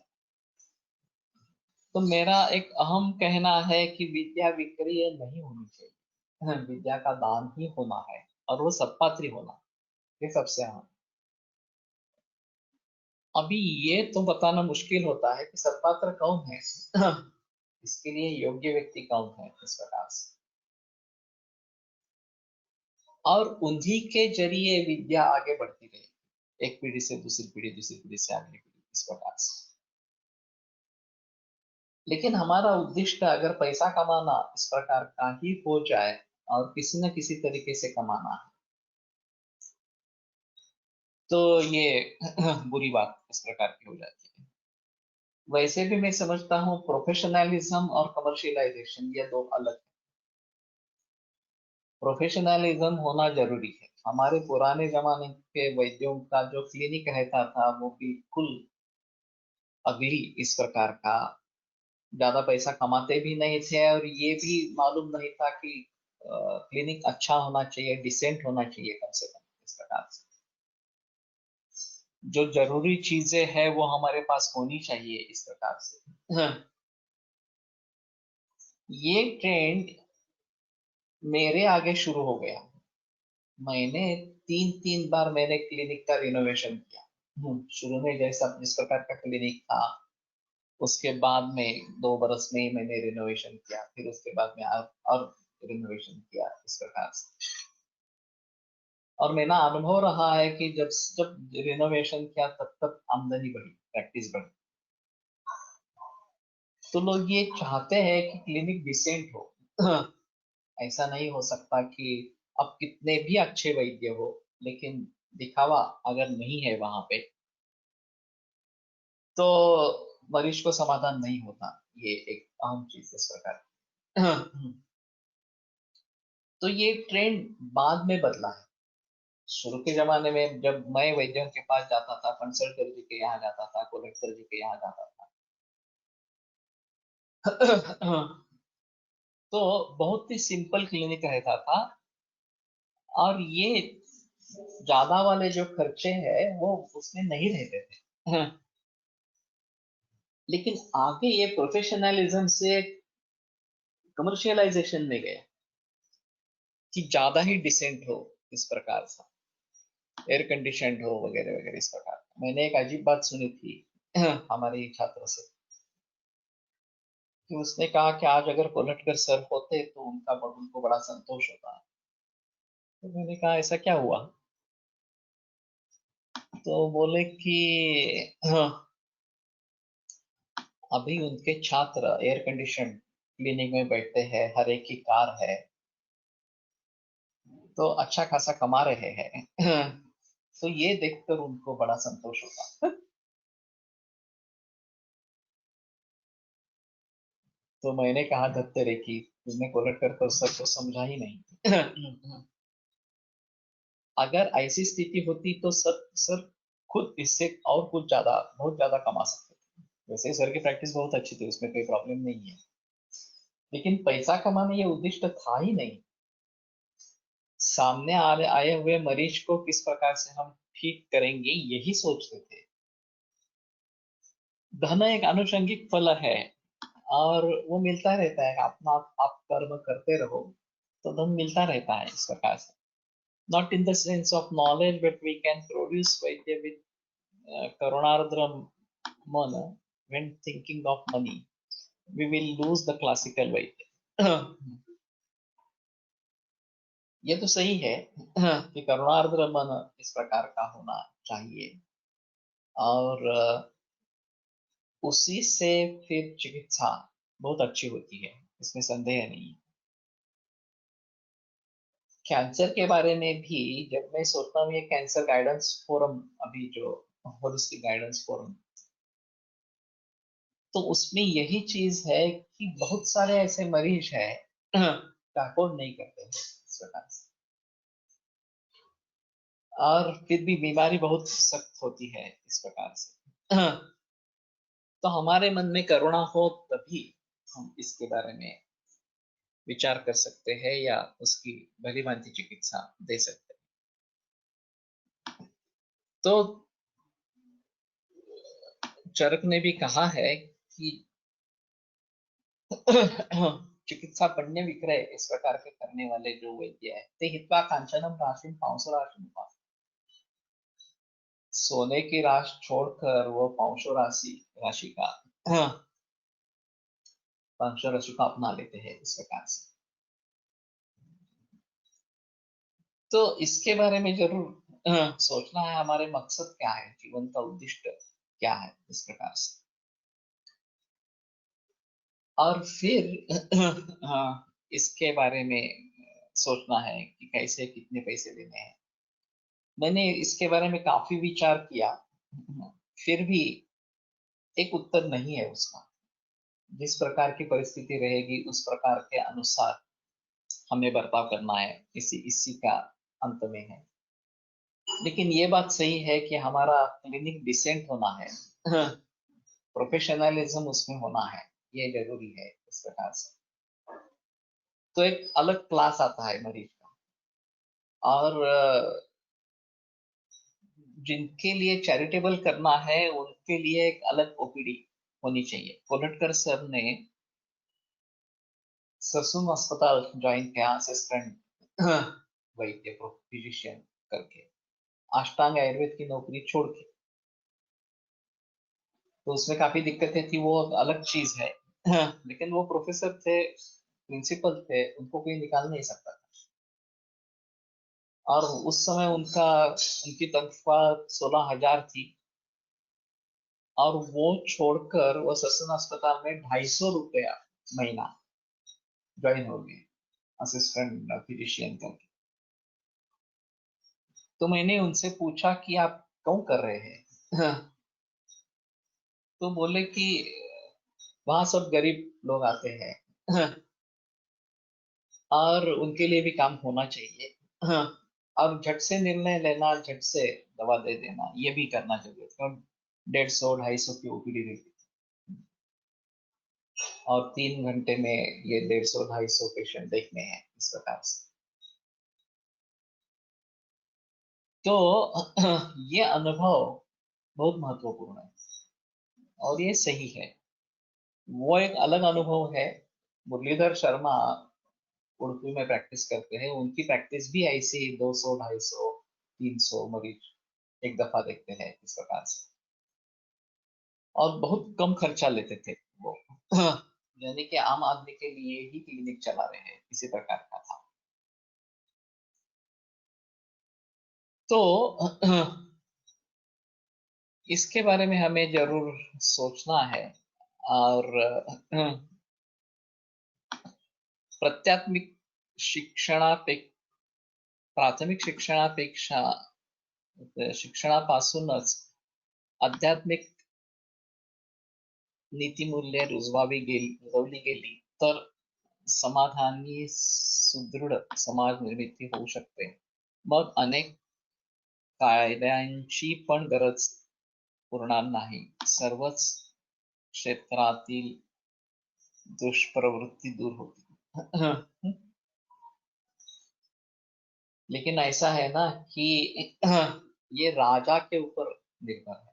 तो मेरा एक अहम कहना है कि विद्या विक्रय नहीं होनी चाहिए, विद्या का दान ही होना है, और वो सत्पात्री होना, ये सबसे अहम। अभी ये तो बताना मुश्किल होता है कि सत्पात्र कौन है। इसके लिए योग्य व्यक्ति कौन है इस प्रकार से, और उन्हीं के जरिए विद्या आगे बढ़ती रही, एक पीढ़ी से दूसरी पीढ़ी, दूसरी पीढ़ी से अगली पीढ़ी, इस प्रकार से। लेकिन हमारा उद्देश्य अगर पैसा कमाना इस प्रकार का ही हो जाए, और किसी न किसी तरीके से कमाना है, तो ये बुरी बात इस प्रकार की हो जाती है। वैसे भी मैं समझता हूँ प्रोफेशनलिज्म और कमर्शियलाइजेशन ये दो अलग। प्रोफेशनलिज्म होना जरूरी है। हमारे पुराने जमाने के वैद्यों का जो क्लिनिक रहता था वो बिल्कुल अगली इस प्रकार का, ज्यादा पैसा कमाते भी नहीं थे, और ये भी मालूम नहीं था कि क्लिनिक अच्छा होना चाहिए, डिसेंट होना चाहिए कम से कम, इस प्रकार से जो जरूरी चीजें हैं वो हमारे पास होनी चाहिए इस प्रकार से। ये ट्रेंड मेरे आगे शुरू हो गया। मैंने तीन तीन बार मैंने क्लिनिक का रिनोवेशन किया। शुरू में जैसा जिस प्रकार का क्लिनिक था, उसके बाद में 2 बरस में ही मैंने रिनोवेशन किया, फिर उसके बाद में और रिनोवेशन किया इस प्रकार से। और मेरा अनुभव रहा है कि जब जब रिनोवेशन किया तब तब आमदनी बढ़ी, प्रैक्टिस बढ़ी। तो लोग ये चाहते हैं कि क्लिनिक डिसेंट हो। ऐसा नहीं हो सकता कि अब कितने भी अच्छे वैद्य हो, लेकिन दिखावा अगर नहीं है वहां पे, तो मरीज को समाधान नहीं होता। ये एक अहम चीज इस प्रकार। तो ये ट्रेंड बाद में बदला है। शुरू के जमाने में जब मैं वैद्यों के पास जाता था, कंसल्टर जी के यहाँ जाता था, कलेक्टर जी के यहाँ जाता था, तो बहुत ही सिंपल क्लिनिक रहता था, और ये ज्यादा वाले जो खर्चे हैं वो उसमें नहीं रहते थे। लेकिन आगे ये प्रोफेशनलिज्म से कमर्शियलाइजेशन में गया, कि ज्यादा ही डिसेंट हो इस प्रकार से, एयर कंडीशन हो वगैरह वगैरह इस प्रकार। मैंने एक अजीब बात सुनी थी हमारे ही छात्रों से, कि उसने कहा कि आज अगर पलटकर सर होते तो उनको बड़ा संतोष होता। तो मैंने कहा ऐसा क्या हुआ? तो बोले कि हाँ, अभी उनके छात्र एयर कंडीशन क्लिनिक में बैठते हैं, हर एक की कार है, तो अच्छा खासा कमा रहे हैं। तो ये देखकर उनको बड़ा संतोष होता। तो मैंने कहा धत्तेरे की, तुमने पलटकर तो सर को समझा ही नहीं। अगर ऐसी स्थिति होती तो सर खुद इससे और कुछ ज्यादा, बहुत ज्यादा कमा सकते थे। वैसे सर की प्रैक्टिस बहुत अच्छी थी, उसमें कोई प्रॉब्लम नहीं है, लेकिन पैसा कमाना ये उद्देश्य था ही नहीं। सामने आए हुए मरीज को किस प्रकार से हम ठीक करेंगे, यही सोचते थे। धन एक आनुषंगिक फल है, और वो मिलता रहता है। अपना आप कर्म करते रहो तो धन मिलता रहता है इस प्रकार से। Not in the sense of knowledge, but we can produce Vaidya with Karunardram mana when thinking of money. we will lose the classical Vaidya. ये तो सही है कि करुणार्द्र मन इस प्रकार का होना चाहिए और उसी से फिर चिकित्सा बहुत अच्छी होती है, इसमें संदेह नहीं। कैंसर के बारे में भी जब मैं सोचता हूँ, ये कैंसर गाइडेंस फोरम, अभी जो होलिस्टिक गाइडेंस फोरम, तो उसमें यही चीज है कि बहुत सारे ऐसे मरीज हैं अफोर्ड नहीं करते हैं इस प्रकार से, और फिर भी बीमारी बहुत सख्त होती है इस प्रकार से। तो हमारे मन में करुणा हो तभी हम इसके बारे में विचार कर सकते हैं या उसकी भली भांति चिकित्सा दे सकते हैं। तो चरक ने भी कहा है कि चिकित्सा पण्य विक्रय इस प्रकार के करने वाले जो वैद्य है, ते हित्वा कांचनम राशिम पांसो राशि, सोने की राशि छोड़कर वो पांसो राशि का पांसो राशि का अपना लेते हैं इस प्रकार से। तो इसके बारे में जरूर सोचना है, हमारे मकसद क्या है, जीवन का उद्दिष्ट क्या है इस प्रकार से। और फिर इसके बारे में सोचना है कि कैसे कितने पैसे देने हैं। मैंने इसके बारे में काफी विचार किया, फिर भी एक उत्तर नहीं है उसका। जिस प्रकार की परिस्थिति रहेगी उस प्रकार के अनुसार हमें बर्ताव करना है, इसी का अंत में है। लेकिन ये बात सही है कि हमारा क्लिनिक डिसेंट होना है, प्रोफेशनलिज्म उसमें होना है, ये जरूरी है इस प्रकार से। तो एक अलग क्लास आता है मरीज का, और जिनके लिए चैरिटेबल करना है उनके लिए एक अलग ओपीडी होनी चाहिए। कोलटकर सर ने ससुम अस्पताल ज्वाइन किया, असिस्टेंट वैद्य फिजिशियन करके, अष्टांग आयुर्वेद की नौकरी छोड़ के। तो उसमें काफी दिक्कतें थी, वो अलग चीज है। लेकिन वो प्रोफेसर थे, प्रिंसिपल थे, उनको कोई निकाल नहीं सकता था। और उस समय उनकी तनख्वाह 16,000 थी, और वो छोड़कर वो ससन अस्पताल में 250 रुपया महीना ज्वाइन हो गए, असिस्टेंट फिजिशियन करके। तो मैंने उनसे पूछा कि आप क्यों कर रहे हैं? तो बोले कि वहां सब गरीब लोग आते हैं और उनके लिए भी काम होना चाहिए, और झट से निर्णय लेना, झट से दवा दे देना, ये भी करना चाहिए। तो 150-250 की ओपीडी रहती थी, और 3 घंटे में ये 150-250 पेशेंट देखने हैं इस प्रकार से। तो ये अनुभव बहुत महत्वपूर्ण है और ये सही है। वो एक अलग अनुभव है। मुरलीधर शर्मा उड़पी में प्रैक्टिस करते हैं, उनकी प्रैक्टिस भी ऐसी 200-250-300 मरीज एक दफा देखते हैं इस प्रकार से, और बहुत कम खर्चा लेते थे वो। यानी कि आम आदमी के लिए ही क्लिनिक चला रहे हैं, इसी प्रकार का था। तो इसके बारे में हमें जरूर सोचना है, और प्रत्यात्मिक शिक्षणापेक्षा, प्राथमिक शिक्षणापासूनच आध्यात्मिक नीतिमूल्ये रुजवली गेली तर समाधानी सुदृढ समाज निर्मिती होऊ शकते। मग अनेक कायद्यांची पण गरज उरणार नाही, सर्वच क्षेत्रातील दुष्प्रवृत्ति दूर होती। लेकिन ऐसा है ना कि ये राजा के ऊपर निर्भर है।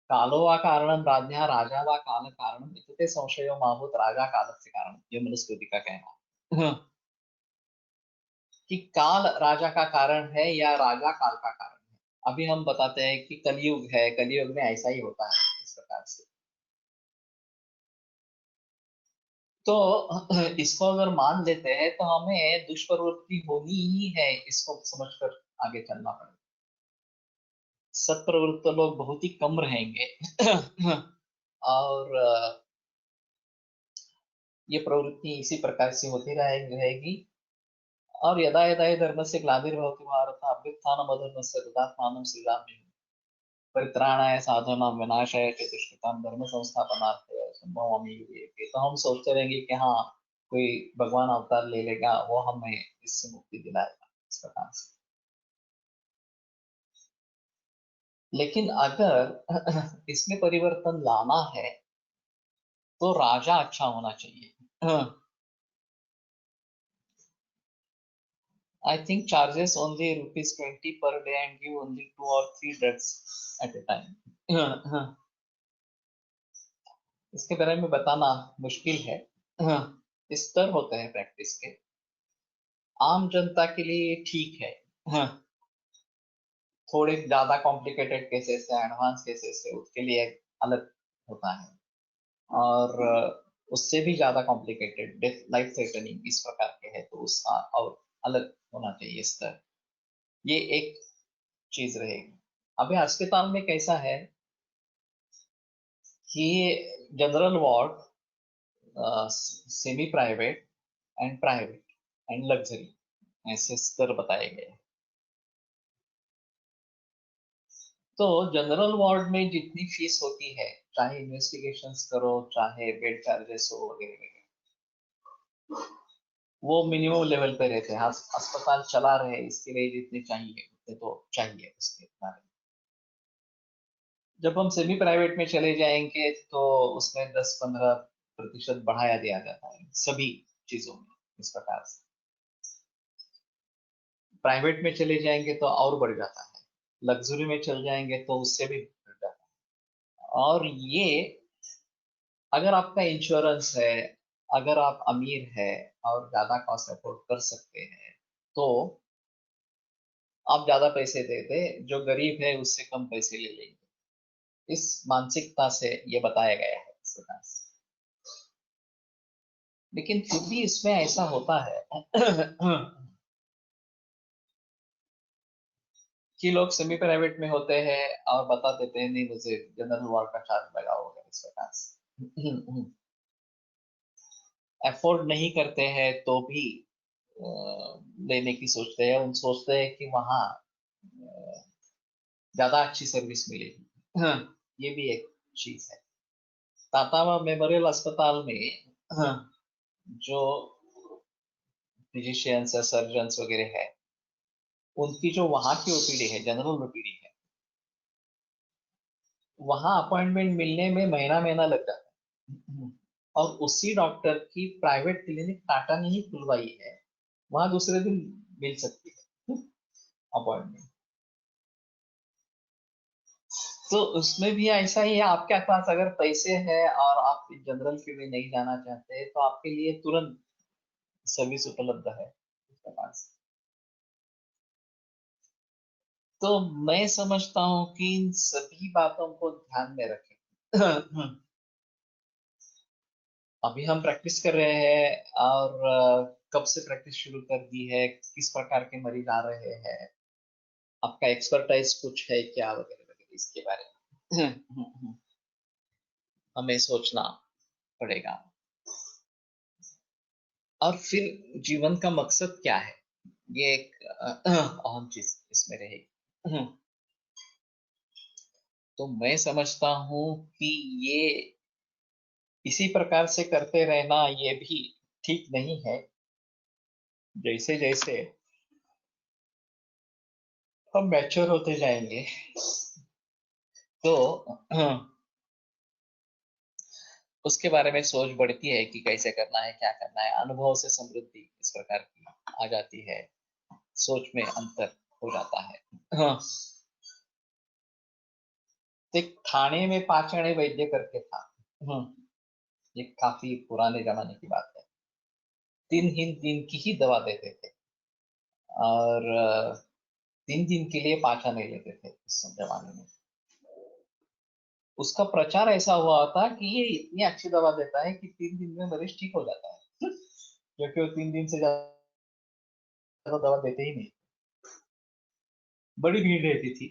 कालो वा कारणम राज्ञा, राजा वा काल कारणम, इत्युक्ते संशयो माभूत राजा कालस्य कारणम, ये मनुस्मृति का कहना है। कि काल राजा का कारण है या राजा काल का कारण है। अभी हम बताते हैं कि कलयुग है, कलयुग में ऐसा ही होता है इस प्रकार से। तो इसको अगर मान लेते हैं तो हमें दुष्प्रवृत्ति होनी ही है, इसको समझकर आगे चलना पड़ेगा। सत्प्रवृत्त लोग बहुत ही कम रहेंगे और ये प्रवृत्ति इसी प्रकार से होती रहेगी। और यदा यदा हि धर्मस्य ग्लानिर्भवति भारत अभ्युत्थानम् अधर्मस्य तदात्मानं सृजाम्यहम् परित्राणाय साधूनां विनाशाय च दुष्कृतां धर्म संस्थापनार्थाय सम्भवामि युगे युगे। तो हम सोचते रहेंगे कि हाँ, कोई भगवान अवतार ले लेगा, वो हमें इससे मुक्ति दिलाएगा, इस प्रकार से। लेकिन अगर इसमें परिवर्तन लाना है तो राजा अच्छा होना चाहिए। I think charges only ₹20 per day and give only 2 or 3 drugs at a time. इसके बारे में बताना मुश्किल है। स्तर होते हैं प्रैक्टिस के। आम जनता के लिए ठीक है। थोड़े ज्यादा कॉम्प्लिकेटेड केसेस है, एडवांस केसेस है, उसके लिए अलग होता है। और उससे भी ज्यादा कॉम्प्लिकेटेड डेथ लाइफ थ्रेटनिंग इस प्रकार के है तो उसका और अलग होना चाहिए स्तर। ये एक चीज रहेगी। अभी अस्पताल में कैसा है कि general ward, semi private and private and luxury, ऐसे स्तर बताए गए। तो जनरल वार्ड में जितनी फीस होती है, चाहे इन्वेस्टिगेशंस करो, चाहे बेड चार्जेस हो वगैरह, वो मिनिमम लेवल पे रहते हैं। अस्पताल चला रहे इसके लिए जितने चाहिए उतने तो चाहिए उसके बारे में। जब हम सेमी प्राइवेट में चले जाएंगे तो उसमें 10-15% बढ़ाया दिया जाता है सभी चीजों में, इस प्रकार से। प्राइवेट में चले जाएंगे तो और बढ़ जाता है, लग्जरी में चल जाएंगे तो उससे भी बढ़ जाता है। और ये अगर आपका इंश्योरेंस है, अगर आप अमीर है और ज्यादा कॉस्ट अफोर्ड कर सकते हैं तो आप ज्यादा पैसे दे दे, जो गरीब है उससे कम पैसे ले लेंगे। इस मानसिकता से ये बताया गया है इस प्रकार से। लेकिन फिर भी इसमें ऐसा होता है कि लोग सेमी प्राइवेट में होते हैं और बता देते हैं नहीं मुझे जनरल वार्ड का चार्ज लगा होगा, इस प्रकार से। अफोर्ड नहीं करते हैं तो भी लेने की सोचते हैं। उन सोचते हैं कि वहाँ ज्यादा अच्छी सर्विस मिलेगी। ये भी एक चीज है। तातावा मेमोरियल अस्पताल में जो फिजिशियंस है, सर्जन्स वगैरह है, उनकी जो वहां की ओपीडी है, जनरल ओपीडी है, वहां अपॉइंटमेंट मिलने में महीना महीना लग जाता है। और उसी डॉक्टर की प्राइवेट क्लिनिक टाटा ने ही खुलवाई है, वहां दूसरे दिन मिल सकती है अपॉइंटमेंट। तो उसमें भी ऐसा ही है, आपके पास अगर पैसे हैं और आप जनरल के लिए नहीं जाना चाहते तो आपके लिए तुरंत सर्विस उपलब्ध है उसके पास। तो मैं समझता हूँ कि इन सभी बातों को ध्यान में रखें। अभी हम प्रैक्टिस कर रहे हैं और कब से प्रैक्टिस शुरू कर दी है, किस प्रकार के मरीज आ रहे हैं, आपका एक्सपर्टाइज कुछ है क्या वगैरह वगैरह, इसके बारे में हमें सोचना पड़ेगा। और फिर जीवन का मकसद क्या है, ये एक अहम चीज इसमें रहेगी। तो मैं समझता हूँ कि ये इसी प्रकार से करते रहना ये भी ठीक नहीं है। जैसे जैसे हम मैच्योर होते जाएंगे तो उसके बारे में सोच बढ़ती है कि कैसे करना है, क्या करना है। अनुभव से समृद्धि इस प्रकार की आ जाती है, सोच में अंतर हो जाता है। हाँ, एक थाने में पाचने वैद्य करके था। ये काफी पुराने जमाने की बात है। 3 दिन की ही दवा देते थे और 3 दिन के लिए पाचा नहीं लेते थे उस जमाने में। उसका प्रचार ऐसा हुआ था कि ये इतनी अच्छी दवा देता है कि 3 दिन में मरीज ठीक हो जाता है क्योंकि वो 3 दिन से ज्यादा दवा देते ही नहीं, बड़ी भीड़ रहती थी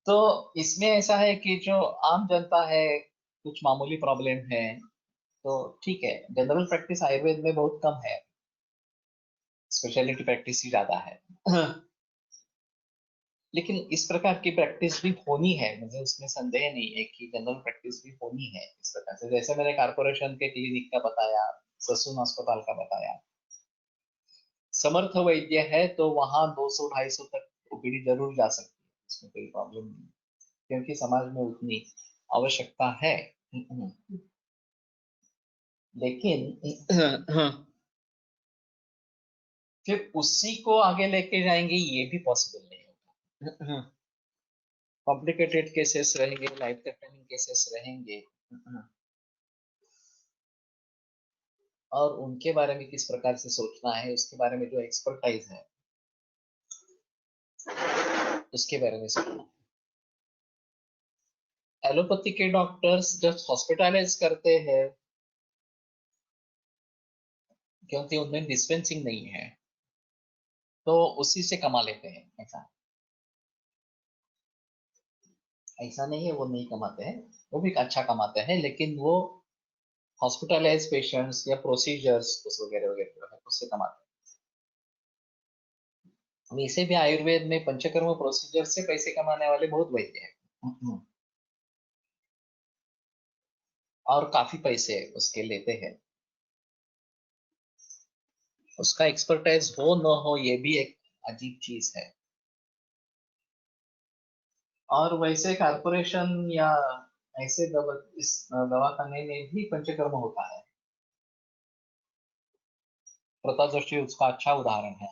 तो इसमें ऐसा है कि जो आम जनता है, कुछ मामूली प्रॉब्लम है तो ठीक है, जनरल प्रैक्टिस आयुर्वेद में बहुत कम है, स्पेशलिटी प्रैक्टिस ही ज्यादा है लेकिन इस प्रकार की प्रैक्टिस भी होनी है, मुझे उसमें संदेह नहीं है कि जनरल प्रैक्टिस भी होनी है इस प्रकार से, जैसे मैंने कारपोरेशन के क्लिनिक का बताया, ससून अस्पताल का बताया, समर्थ वैद्य है तो वहां 200-250 तक ओपीडी जरूर जा सकती है, इसमें कोई प्रॉब्लम नहीं, क्योंकि समाज में उतनी आवश्यकता है लेकिन फिर उसी को आगे लेके जाएंगे ये भी पॉसिबल नहीं होगा, कॉम्प्लिकेटेड केसेस रहेंगे, लाइफ थ्रेटनिंग केसेस रहेंगे और उनके बारे में किस प्रकार से सोचना है, उसके बारे में जो एक्सपर्टाइज है उसके बारे में सोचना। एलोपैथी के डॉक्टर्स जब हॉस्पिटलाइज करते हैं क्योंकि उनमें डिस्पेंसिंग नहीं है तो उसी से कमा लेते हैं, ऐसा ऐसा नहीं है वो नहीं कमाते हैं, वो भी अच्छा कमाते हैं, लेकिन वो हॉस्पिटलाइज पेशेंट्स या प्रोसीजर्स वगैरह वगैरह जो है उससे कमाते हैं। वैसे भी आयुर्वेद में पंचकर्म प्रोसीजर से पैसे कमाने वाले बहुत वैद्य हैं और काफी पैसे उसके लेते हैं, उसका एक्सपर्टाइज हो न हो ये भी एक अजीब चीज है। और वैसे कारपोरेशन या ऐसे इस दवाखाने में भी पंचकर्म होता है, प्रताप जोशी उसका अच्छा उदाहरण है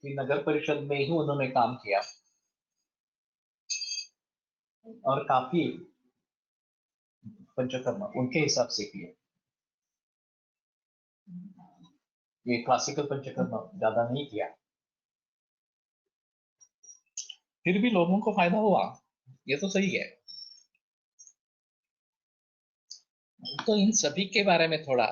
कि नगर परिषद में ही उन्होंने काम किया और काफी पंचकर्म उनके हिसाब से किए, ये क्लासिकल पंचकर्म ज्यादा नहीं किया, फिर भी लोगों को फायदा हुआ, ये तो सही है। तो इन सभी के बारे में थोड़ा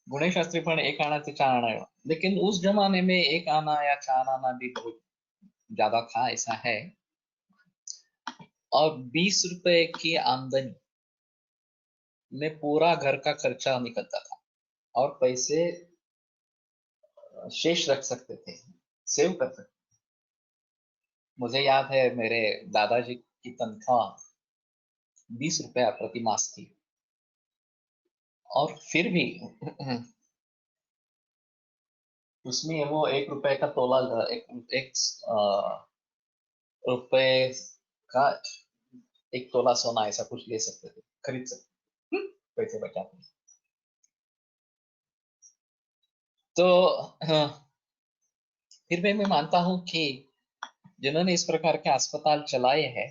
गुणेश शास्त्री पण एक आना से चार आना, लेकिन उस जमाने में एक आना या चार आना भी बहुत ज्यादा था, ऐसा है। और 20 रुपए की आमदनी में पूरा घर का खर्चा निकलता था और पैसे शेष रख सकते थे, सेव कर सकते। मुझे याद है मेरे दादाजी की तनख्वाह 20 रुपया प्रति मास थी और फिर भी उसमें वो 1 रुपए का तोला, एक रुपए का 1 तोला सोना ऐसा कुछ ले सकते थे, खरीद सकते थे, पैसे बचाते। तो फिर भी मैं मानता हूँ कि जिन्होंने इस प्रकार के अस्पताल चलाए हैं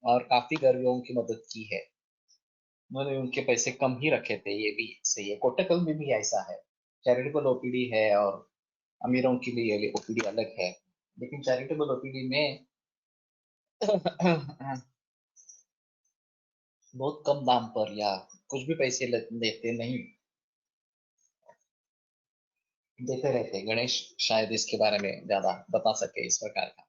और काफी गरीबों की मदद की है, उन्होंने उनके पैसे कम ही रखे थे, ये भी सही है। कोटकल में भी ऐसा है, चैरिटेबल ओपीडी है और अमीरों के लिए ओपीडी अलग है, लेकिन चैरिटेबल ओपीडी में बहुत कम दाम पर या कुछ भी पैसे लेते नहीं, देते रहते। गणेश शायद इसके बारे में ज्यादा बता सके इस प्रकार का।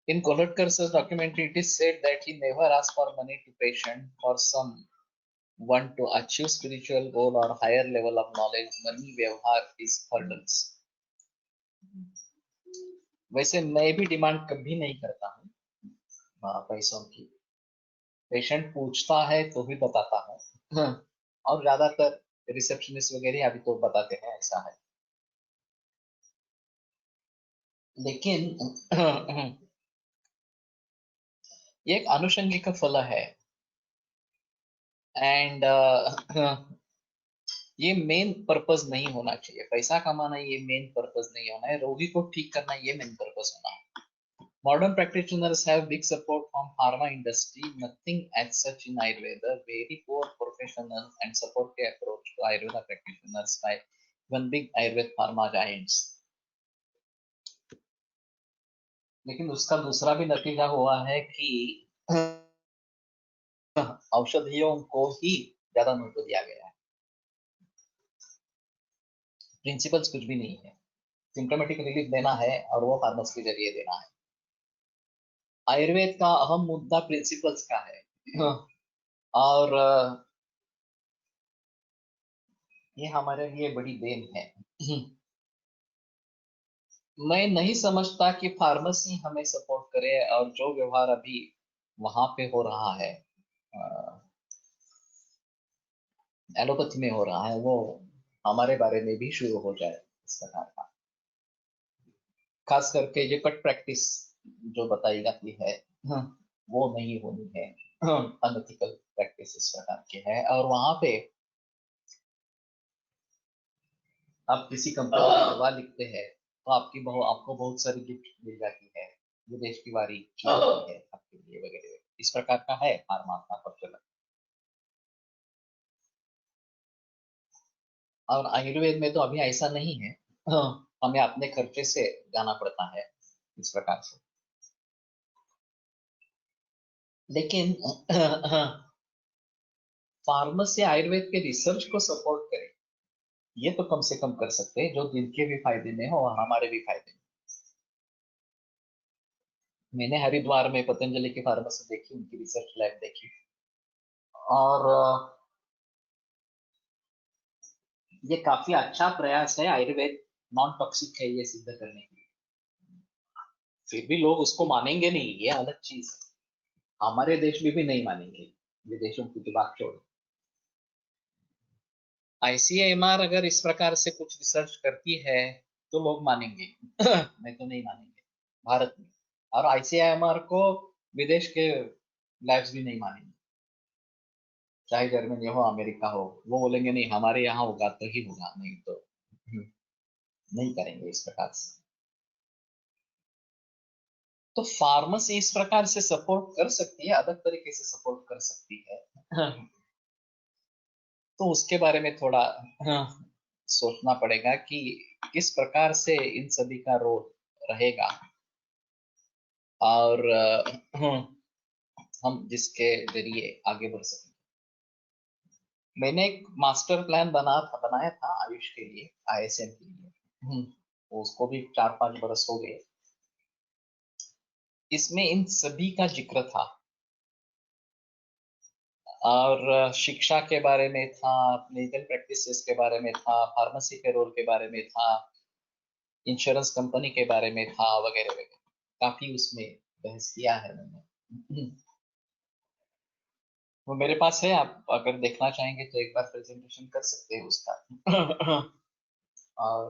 In Kolotkar's documentary, it is said that he never asked for money to patient for some one to achieve spiritual goal or higher level of knowledge. Money व्यवहार is hurdles. वैसे मैं भी डिमांड कभी नहीं करता हूँ पैसों की, पेशेंट पूछता है तो भी बताता हूँ और ज्यादातर रिसेप्शनिस्ट वगैरह अभी तो बताते हैं, ऐसा है। लेकिन ये एक आनुषंगिक फल है एंड ये मेन पर्पस नहीं होना चाहिए, पैसा कमाना ये मेन पर्पस नहीं होना है, रोगी को ठीक करना ये मेन पर्पस होना है। Modern practitioners have big support from pharma industry, nothing as such in Ayurveda, very poor professional and supportive approach to Ayurveda practitioners by one big Ayurveda pharma giants. लेकिन उसका दूसरा भी नतीजा हुआ है कि औषधियों को ही ज्यादा महत्व दिया गया है, प्रिंसिपल्स कुछ भी नहीं है। सिम्टोमेटिक रिलीफ देना है और वो फार्मेसी के जरिए देना है। आयुर्वेद का अहम मुद्दा प्रिंसिपल्स का है। और ये हमारे लिए बड़ी देन है। मैं नहीं समझता कि फार्मेसी हमें सपोर्ट करे, और जो व्यवहार अभी वहां पे हो रहा है, एलोपैथी में हो रहा है, वो हमारे बारे में भी शुरू हो जाए इस प्रकार का। खास करके ये कट प्रैक्टिस जो बताई जाती है, वो नहीं होनी है। अनएथिकल प्रैक्टिस इस प्रकार की है, और वहां पे आप किसी कंपनी की दवा लिखते हैं तो आपको बहुत सारी गिफ्ट मिल जाती है, विदेश की वारी की जाती है आपके लिए वगैरह। इस प्रकार का है फार्मा का प्रचलन। और आयुर्वेद में तो अभी ऐसा नहीं है। हमें अपने खर्चे से जाना पड़ता है इस प्रकार से। लेकिन फार्मेसी आयुर्वेद के रिसर्च को सपोर्ट करे, ये तो कम से कम कर सकते हैं, जो जिनके भी फायदे में हो और हमारे भी फायदे में। मैंने हरिद्वार में पतंजलि की फार्मेसी देखी, उनकी रिसर्च लैब देखी, और ये काफी अच्छा प्रयास है। आयुर्वेद नॉन टॉक्सिक है ये सिद्ध करने के लिए। फिर भी लोग उसको मानेंगे नहीं, ये अलग चीज है। हमारे देश में भी नहीं मानेंगे, विदेशों की तो बात छोड़ो। आईसीएमआर अगर इस प्रकार से कुछ रिसर्च करती है तो लोग मानेंगे। नहीं तो नहीं मानेंगे भारत में। और आईसीएमआर को विदेश के लैब्स भी नहीं मानेंगे, चाहे जर्मनी हो अमेरिका हो। वो बोलेंगे नहीं, हमारे यहाँ होगा तो ही होगा, नहीं तो नहीं करेंगे इस प्रकार से। तो फार्मेसी इस प्रकार से सपोर्ट कर सकती है, अलग तरीके से सपोर्ट कर सकती है। तो उसके बारे में थोड़ा सोचना पड़ेगा कि किस प्रकार से इन सभी का रोल रहेगा, और हम जिसके जरिए आगे बढ़ सकें। मैंने एक मास्टर प्लान बनाया था आयुष के लिए, आईएसएम के लिए। उसको भी 4-5 बरस हो गए। इसमें इन सभी का जिक्र था, और शिक्षा के बारे में था, लीगल प्रैक्टिसेस के बारे में था, फार्मेसी के रोल के बारे में था, इंश्योरेंस कंपनी के बारे में था, वगैरह वगैरह। काफी उसमें बहस किया है मैंने। वो मेरे पास है, आप अगर देखना चाहेंगे तो एक बार प्रेजेंटेशन कर सकते हैं उसका। और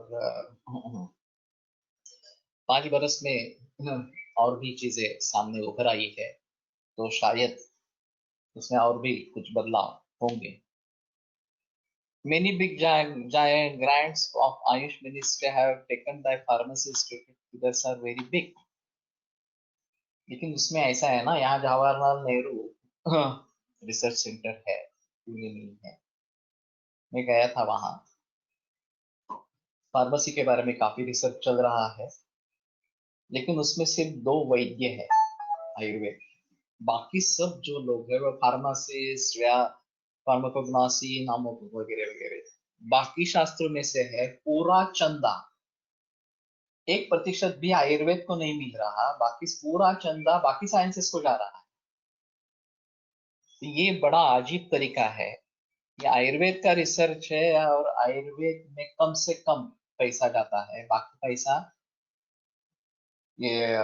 5 बरस में और भी चीजें सामने उभर आई है, तो शायद उसमें और भी कुछ बदलाव होंगे। Many big giant grants of Ayush Ministry have taken by pharmacists to figures are very big. लेकिन उसमें ऐसा है ना, यहाँ जवाहरलाल नेहरू रिसर्च सेंटर है, पुणे में है। मैं गया था वहाँ। फार्मेसी के बारे में काफी रिसर्च चल रहा है, लेकिन उसमें सिर्फ 2 वैद्य है आयुर्वेद। बाकी सब जो लोग हैं वो फार्मासिस्ट या फार्माकोग्नोसी नामों वगैरह वगैरह, बाकी शास्त्रों में से है पूरा चंदा। 1% भी आयुर्वेद को नहीं मिल रहा, बाकी पूरा चंदा बाकी साइंसेस को जा रहा है। तो ये बड़ा अजीब तरीका है। ये आयुर्वेद का रिसर्च है, और आयुर्वेद में कम से कम पैसा जाता है, बाकी पैसा ये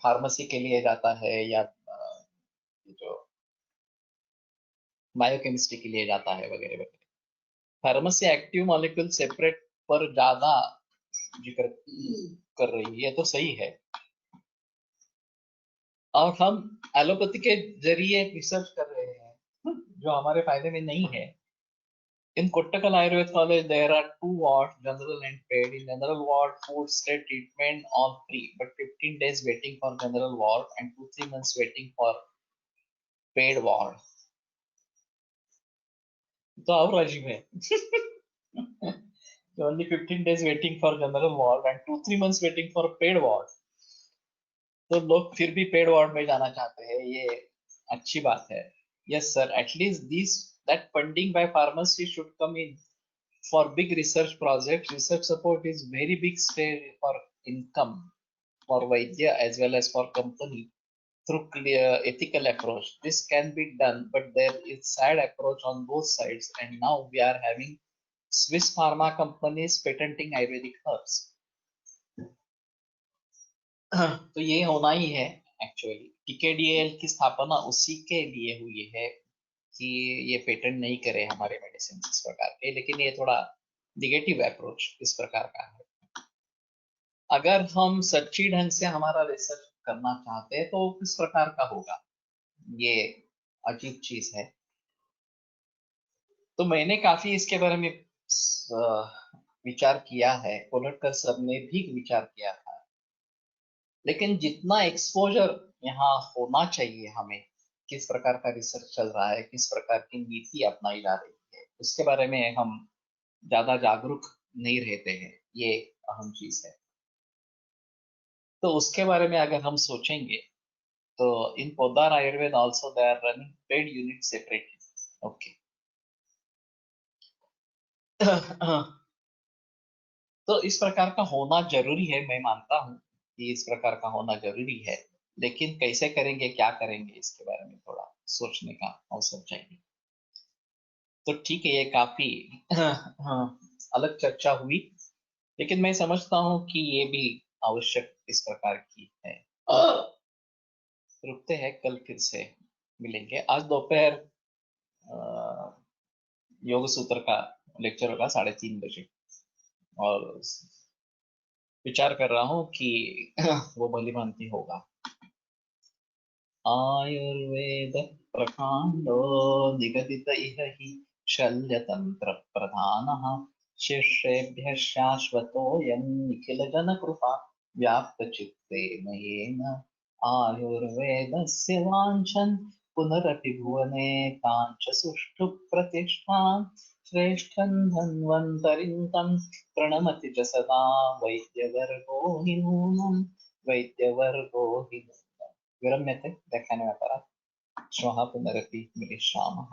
फार्मेसी के लिए जाता है, या ये जो बायोकेमिस्ट्री के लिए जाता है, वगैरह वगैरह। फार्मेसी एक्टिव मॉलिक्यूल सेपरेट पर ज्यादा जिक्र कर रही है, तो सही है। और हम एलोपैथी के जरिए रिसर्च कर रहे हैं, जो हमारे फायदे में नहीं है। In Kottakkal Ayurveda College, there are 2 wards, general and paid. In general ward, food, state treatment, all free, but 15 days waiting for general ward and 2-3 months waiting for paid ward. तो और अजीब है। only 15 days waiting for general ward and 2-3 months waiting for paid ward. तो लोग फिर भी paid ward में जाना चाहते हैं, ये अच्छी बात है. Yes sir, at least this that funding by pharmacy should come in for big research project. Research support is very big stage for income for Vaidya as well as for company through clear ethical approach. This can be done, but there is side approach on both sides, and now we are having Swiss pharma companies patenting Ayurvedic herbs. तो ये होना ही है actually. टीकेडीएल की स्थापना उसी के लिए हुई है कि ये पेटेंट नहीं करे हमारे मेडिसिन इस प्रकार के, लेकिन ये थोड़ा निगेटिव अप्रोच इस प्रकार का है. अगर हम सच्ची ढंग से हमारा रिसर्च करना चाहते हैं तो किस प्रकार का होगा, ये अजीब चीज है. तो मैंने काफी इसके बारे में विचार किया है, कोलटकर सर ने भी विचार किया था, लेकिन जितना एक्सपोजर यहाँ होना चाहिए हमें, किस प्रकार का रिसर्च चल रहा है, किस प्रकार की नीति अपनाई जा रही है, उसके बारे में हम ज्यादा जागरूक नहीं रहते हैं. ये अहम चीज है. तो उसके बारे में अगर हम सोचेंगे तो in Poddar Ayurveda also they are running paid unit separately. Okay. तो इस प्रकार का होना जरूरी है, मैं मानता हूँ कि इस प्रकार का होना जरूरी है, लेकिन कैसे करेंगे, क्या करेंगे, इसके बारे में थोड़ा सोचने का अवसर चाहिए. तो ठीक है, ये काफी अलग चर्चा हुई, लेकिन मैं समझता हूँ कि ये भी आवश्यक इस प्रकार की है. रुकते हैं, कल फिर से मिलेंगे. आज दोपहर योग सूत्र का लेक्चर होगा 3:30 बजे, और विचार कर रहा हूँ कि वो भली भांति होगा. आयुर्वेद प्रकांडो निगदित इह हि शल्यतंत्र प्रधानः शिष्येभ्यः शाश्वतोऽयं निखिल जनकृपा व्याप्त चित्ते मयेन आयुर्वेदस्य वाञ्छन् पुनरपि भुवने काञ्च सुष्ठु प्रतिष्ठां श्रेष्ठं धन्वन्तरिं तं प्रणमति च सदा वैद्यवर्गो हि नूनं वैद्यवर्गो हि नूनम्. विरम्यते व्याख्यानव्यापारात्. श्वः पुनरपि मिलिष्यामः.